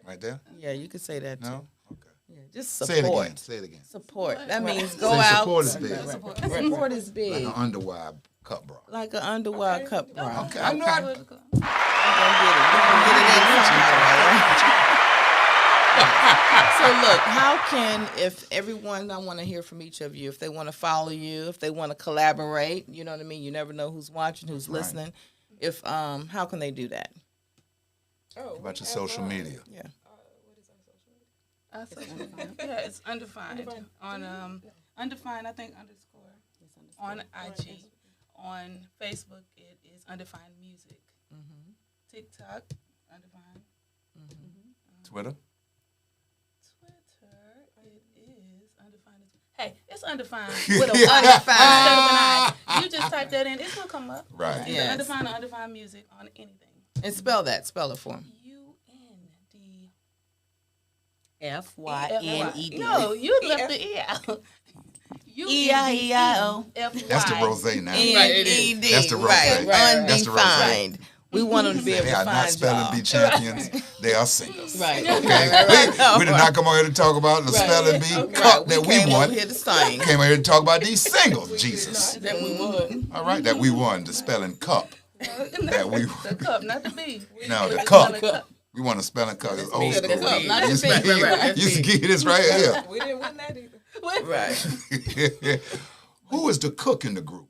Right there? Yeah, you could say that too. No? Okay. Yeah, just support. Say it again. Say it again. Support. That means go Say out. support is big. Support is big. Like an underwire cup bra. Like an underwear cup bra. Okay. I know. I, You gonna get it. You gonna get it in somehow, right? So look, how can, if everyone, I want to hear from each of you, if they want to follow you, if they want to collaborate, you know what I mean? You never know who's watching, who's listening. If how can they do that? Oh, About your social media. Yeah. What is our social media? Yeah, it's undefined. On undefined, I think underscore. On IG. On Facebook, it is undefined music. TikTok, undefined. Twitter. Twitter, it is undefined. Hey, it's undefined with a Y instead of an I. You just type that in, it's gonna come up. Right. It's Yes. undefined or undefined music on anything. And spell it for them. FYNED. No, you left the E out. E-I-E-I-O. That's the rose now. N-E-D. That's the rose. Right. That's the rose. Undefined. We want them to be able They to are find not spelling y'all. bee champions. They are singers. Right. Okay. We did not come over here to talk about the spelling bee cup that we came won. over here to sing. Came over here to talk about these singles, Jesus. That we would. All right, that we won the spelling cup. That we The cup, not the B. no the It's cup. not a cup. We want a spelling cup. It's old The school. cup, not the Used bee. to get- Right. used to get this right here. We didn't win that either. Right. Who is the cook in the group?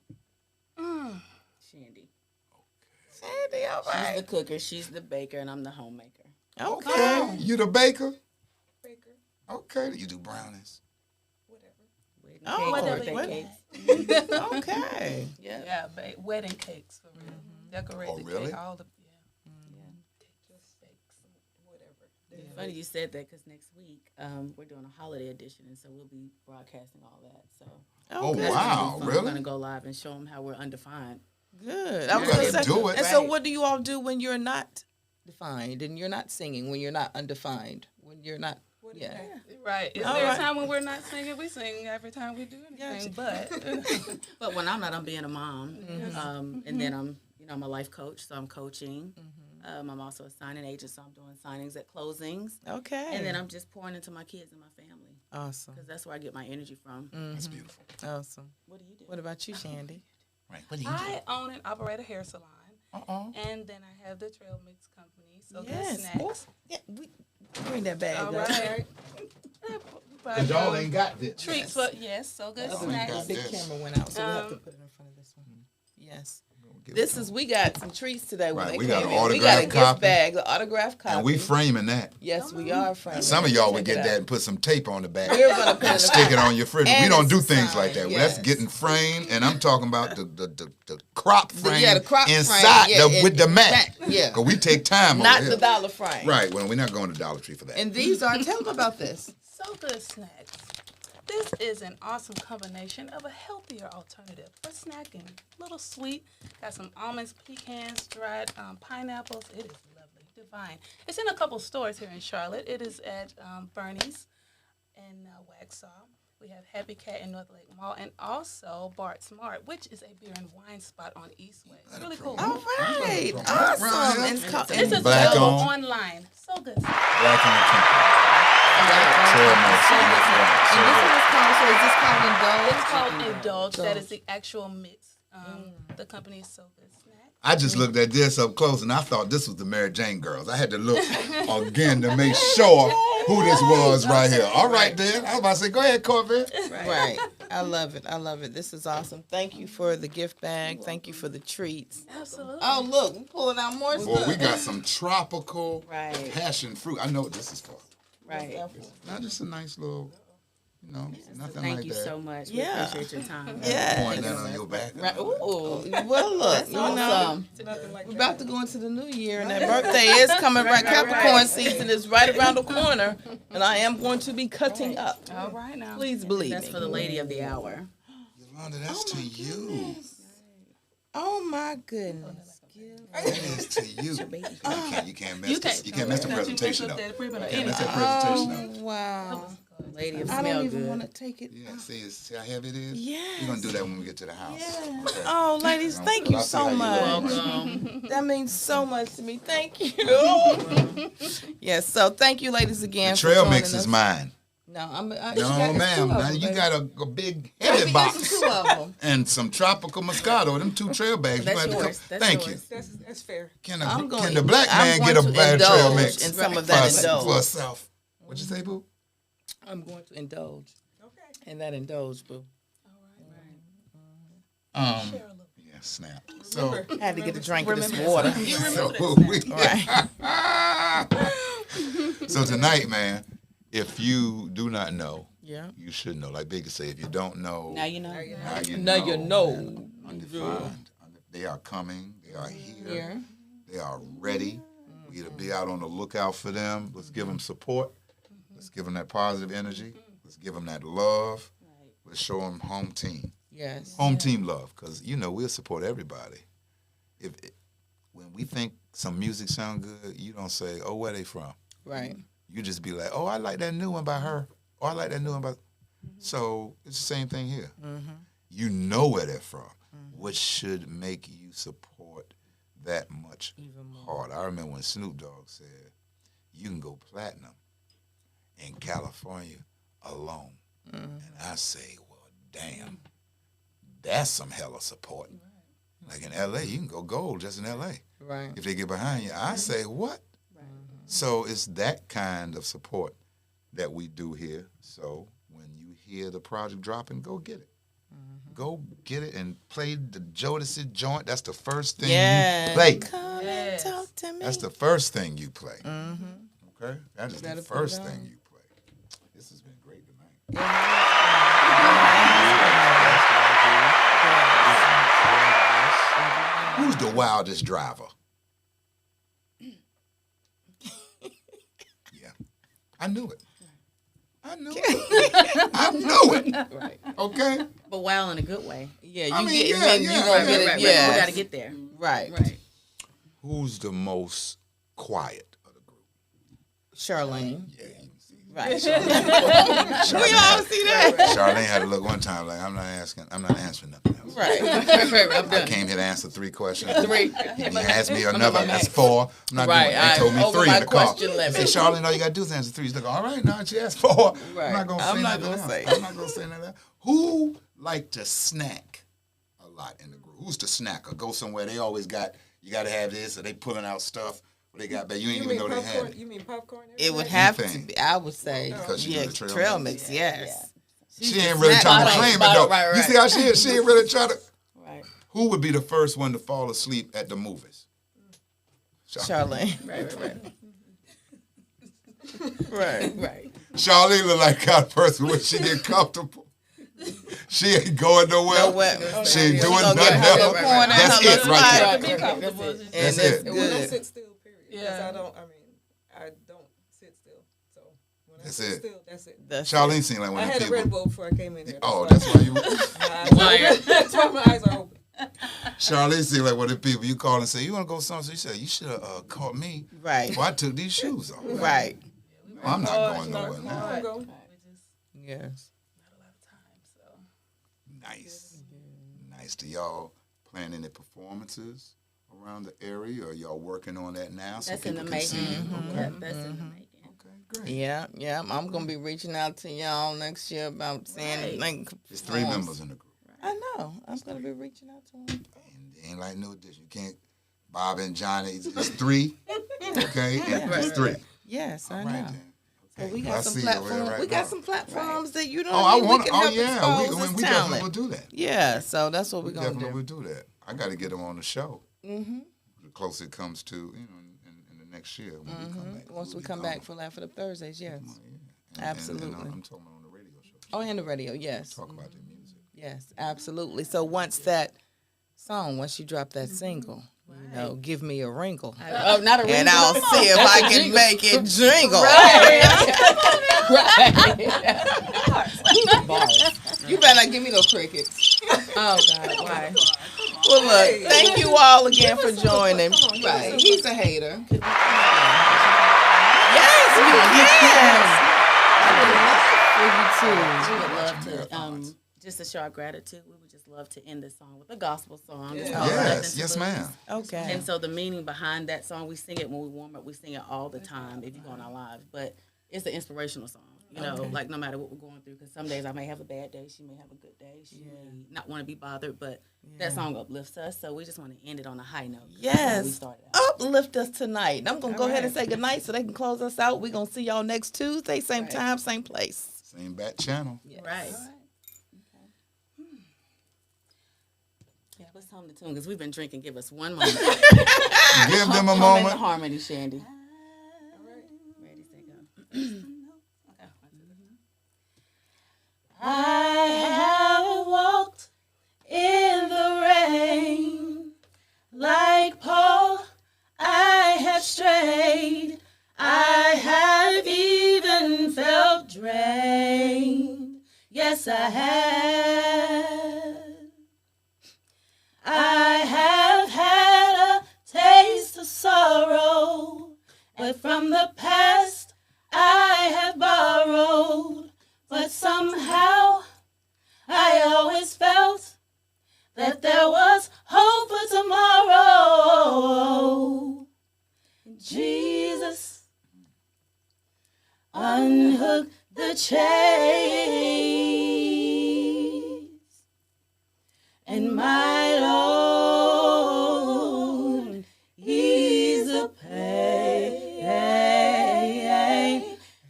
Shandy. Sandy, all She's right. the cooker, she's the baker, and I'm the homemaker. Okay. You the baker? Baker, Okay. You do brownies. whatever. Wedding Oh, cakes, whatever. birthday cakes. Okay. Yeah. Yeah, wedding cakes for real. Decorated Oh, really? cake, all the Just whatever. It's funny you said that because next week we're doing a holiday edition, and so we'll be broadcasting all that. So Oh, Okay. wow. we're Really? going to go live and show them how we're undefined. Good. I was You gonna gotta say, do it. And so, Right. what do you all do when you're not defined and you're not singing? When you're not undefined? When you're not? What is Yeah. that? Right. Is All there right. a time when we're not singing? We sing every time we do anything. But But when I'm not, I'm being a mom, and then I'm a life coach, so I'm coaching. I'm also a signing agent, so I'm doing signings at closings, Okay. and then I'm just pouring into my kids and my family awesome. because that's where I get my energy from. That's beautiful. Awesome. What do you do? What about you, Shandy? Right. What do you do? I own and operate a hair salon. Uh-oh. And then I have the Trail Mix Company. So Yes. good snacks. Yeah, we bring that bag. All up. right. Because y'all ain't got this. Treats for, yes, so good Oh, you snacks. got The big Yes. camera went out, so we have to put it in front of this one. Yes. This is, we got some treats today. When Right, they we got came an in. We got a autographed gift copy. bag, the autographed copy. And we framing that. Yes, we are framing. And some of y'all would Check get it that out. and put some tape on the back We're gonna put and it stick it out. on your fridge. And We don't it's do things signed, like that. yes. That's getting framed, and I'm talking about the crop frame Yeah, the crop frame, inside yeah, with the mat. yeah. Because we take time Not over the here. dollar frame. Right, well, we're not going to Dollar Tree for that. And these are, tell them about this. So good snacks. This is an awesome combination of a healthier alternative for snacking. A little sweet. Got some almonds, pecans, dried pineapples. It is lovely, divine. It's in a couple stores here in Charlotte. It is at Bernie's and Waxhaw. We have Happy Cat in North Lake Mall, and also Bart Smart, which is a beer and wine spot on Eastway. It's really cool. All right. Awesome. And It's Black available owned. online. So good. Black on the company. Trail Mix. And this one is called, so is this called Indulge? It's called Indulge. That is the actual mix. The company is So Good Snack. I just looked at this up close, and I thought this was the Mary Jane girls. I had to look again to make sure who this was right here. All right, then. I was about to say, go ahead, Corvette. Right. I love it. I love it. This is awesome. Thank you for the gift bag. Thank you for the treats. Absolutely. Oh, look, we're pulling out more Boy, stuff. we got some tropical Right. passion fruit. I know what this is for. Right. Not just a nice little, nothing Thank like you that. so much. Yeah. We appreciate your time. Yeah. Pouring that on your back. Right. Ooh. Well, look, you know, Awesome. Nothing like we're that. about to go into the new year, and that birthday is coming right. Capricorn season is right around the corner, and I am going to be cutting up. All right now. Please believe That's me. for the lady of the hour. Yolanda, that's to you. Oh my goodness. That's to you. You can't miss this. You can't miss the You presentation, mess though. up that ribbon or You can't miss anything. that presentation, Oh wow. Lady of I smell don't even good. want to take it. though. Yeah, see how heavy it is? Yes. We're going to do that when we get to the house. Yeah. Okay. Oh, ladies, thank you I'll see so how you much. Welcome. That means so much to me. Thank you. Yes. So thank you, ladies, again. The for trail joining mix is us. mine. No, No, it's ma'am. two of Now them, you baby. got a big heavy box Two of them. and some tropical Moscato. Them 2 trail bags. That's you yours. That's Thank yours. That's fair. you. I'm going. Can the black I'm man going get a to bad trail indulge mix in some of for that us- indulge. for herself? What'd you say, boo? I'm going to indulge Okay. in that indulge, boo. Yeah. snap. So, I had to get a drink of this water. So tonight, man, if you do not know, Yeah. you should know. Like Biggie say, if you don't know, Now you know. Now you know. Undefined. They are coming. They are here. They are ready. We got to be out on the lookout for them. Let's give them support. Let's give them that positive energy. Let's give them that love. Let's show them home team. Yes. Home team love, because, we'll support everybody. When we think some music sound good, you don't say, oh, where they from? Right. You just be like, oh, I like that new one by her. Or I like that new one by... So it's the same thing here. You know where they're from, which should make you support that much harder. I remember when Snoop Dogg said, you can go platinum in California alone. And I say, well, damn, that's some hella support. Like in L.A., you can go gold just in L.A. Right. If they get behind you, I say, what? So it's that kind of support that we do here. So when you hear the project dropping, go get it. Go get it and play the Jodeci joint. That's the first thing you play. Come and talk to me. That's the first thing you play. Okay? That is the first thing you play. This has been great tonight. Who's the wildest driver? Yeah. I knew it. I knew it. Right. Okay? But wild in a good way. Yeah, you I mean, get yeah, then yeah, you gonna get Right. it. Yeah. We got to get there. Right. Right. Who's the most quiet of the group? Charlene. Yeah, you can see. Right. We all see that. Charlene had to look one time like, I'm not answering nothing else. Right. I came here to answer 3 questions. 3. And he asked me another, that's 4. I'm not Right, doing it. He told me over 3 my in the car. question limit. He said, Charlene, all you got to do is answer 3. He's like, all right, now she asked 4. Right. I'm not going to say nothing else. I'm not going to say nothing else. Who like to snack a lot in the group? Who's the snacker? Go somewhere, they always got, you got to have this, or they pulling out stuff. They got, but you ain't even know they had it. You mean popcorn? It would have to Anything. be, I would say, Because she yeah, do the trail mix, yes. She ain't really trying to claim it, though. Right. You see how she is? She ain't really trying to. Right. Who would be the first one to fall asleep at the movies? Charlene. Right. Right. Charlene look like kind of person when she get comfortable. She ain't going nowhere. She ain't doing gonna nothing get her else. little corner, That's her it little right spot. there. And That's it's it. And we don't good. sit still, period. Yeah. I don't sit still. So when That's I sit it. still, that's it. Charlene seemed like one I of had the a Red people. Bull before I came in here. Oh, that's why you. That's why my eyes are open. Charlene seemed like one of the people you call and say, you want to go somewhere? You said, you should have called me Right. before I took these shoes off. Right. No, I'm not going nowhere now. I'm going. We just Yes. not a lot of time, so. Nice. Nice. Do y'all plan any performances around the area, or y'all working on that now so That's in people the can see making. it? Yep, that's in the making. Okay, great. Yeah. I'm gonna be reaching out to y'all next year about saying like. There's 3 members in the group. I know. I'm gonna be reaching out to them. And they ain't like no addition. You can't, Bob and Johnny, it's 3. Okay? And it's 3. Yes, I All know. right, then. So Okay. we I got see some you over there platforms. right We got now. some platforms that you don't. Oh, I need. want We to. can Oh, help yeah. expose We this definitely talent. will do that. Yeah, so that's what we're gonna Definitely do. will do that. I got to get them on the show. Mm-hmm. The closer it comes to, in the next year when we come back. Once we come back for Laugh at the Thursdays, yes. Absolutely. And I'm talking about on the radio show. Oh, and the radio, yes. Talk about their music. Yes, absolutely. So once that song, once you drop that single, give me a wrinkle. Oh, not a And I'll see if I can make it jingle. You better not give me no crickets. Oh God, why? Well, look, thank you all again for joining. Right, he's a hater. Yes, you can. I would love for you too. We would love to, just to show our gratitude. We would just love to end this song with a gospel song. It's Yeah. called Nothing Yes, to yes, Lose. ma'am. Okay. And so the meaning behind that song, we sing it when we warm up. We sing it all the time if you go on our lives. But it's an inspirational song. You know, like no matter what we're going through. Because some days I may have a bad day. She may have a good day. She may not want to be bothered. But that song uplifts us. So we just want to end it on a high note. That's how we Yes. started out. Uplift us tonight. And I'm going to go ahead and say goodnight so they can close us out. We're going to see y'all next Tuesday, same time, same place. Same back channel. Right. Yeah, let's hum the tune because we've been drinking. Give us one moment. Give them a Hum in the moment. harmony, Shandy. All right. Ready, set, go. Okay. I have walked in the rain like Paul. I have strayed. I have even felt drained. Yes, I have. I have had a taste of sorrow, but from the past I have borrowed. But somehow I always felt that there was hope for tomorrow. Jesus, unhook the chains, and my Lord, ease the pain.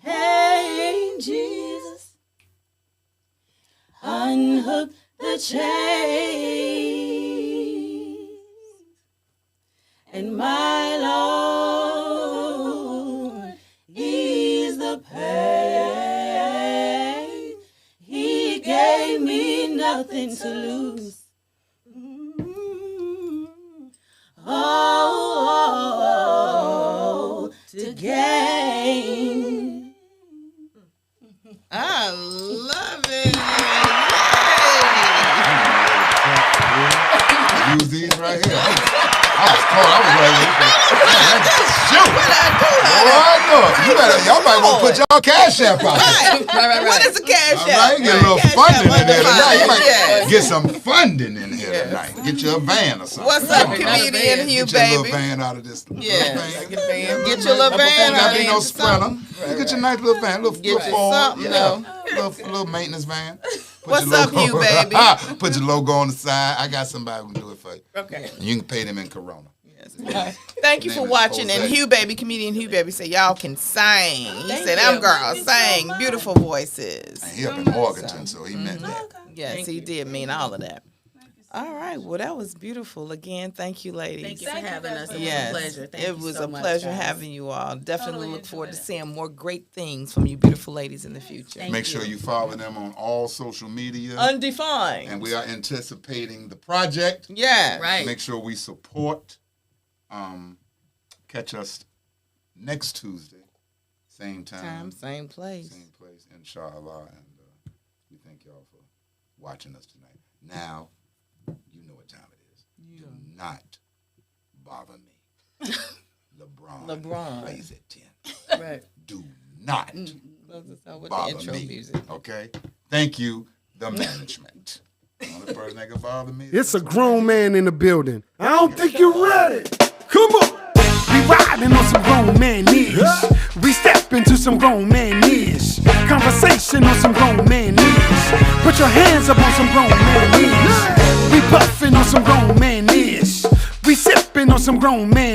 Hey, Jesus, unhook the chains, and my Lord, ease the pain. He gave me nothing to lose. Oh, to gain. I love it. Use these right here. I was caught. I was like, shoot. What I do? Y'all might want to put y'all cash app out there. Right. What is the cash All app? right, get a little Cash funding app in there tonight. You might Yes. get some funding in here tonight. Get you a van or something. What's up, Come on, comedian Hugh, Get your little baby? van out of this. Yeah. Little Get van. your little van Got out to be of no here. Sprinter. Get your nice little van, little you Ford, something, though. little maintenance van. Put What's your up, logo- Hugh, baby? Put your logo on the side. I got somebody who can do it for you. Okay. And you can pay them in Corona. Thank you Name for is watching. Jose. And Hugh Baby, comedian Hugh Baby, said y'all can sing. He Thank said, you. them girls Thank you so sang much. beautiful voices. And he up in Morganton, so he meant that. Yes, he did mean all of that. All right. Well, that was beautiful. Again, thank you, ladies. Thank you for having us. It was Yes, a pleasure. Thank it you was so a much, pleasure guys. having you all. Definitely Totally look forward to enjoyed it. seeing more great things from you beautiful ladies in the future. Thank Make sure you follow them on all social media. Undefined. And we are anticipating the project. Yeah. Right. Make sure we support. Catch us next Tuesday, same time, Same place. inshallah. And we thank y'all for watching us tonight. Now, you know what time it is. Do not bother me. LeBron plays at 10. Right. Do not Close us out with the bother intro me. music. Okay? Thank you, the management. The only person that can bother me is It's a grown man in the building. I don't think you're ready. Come on. We riding on some grown man knees. We step into some grown man knees. Conversation on some grown man knees. Put your hands up on some grown man knees. We puffing on some grown man knees. We sipping on some grown man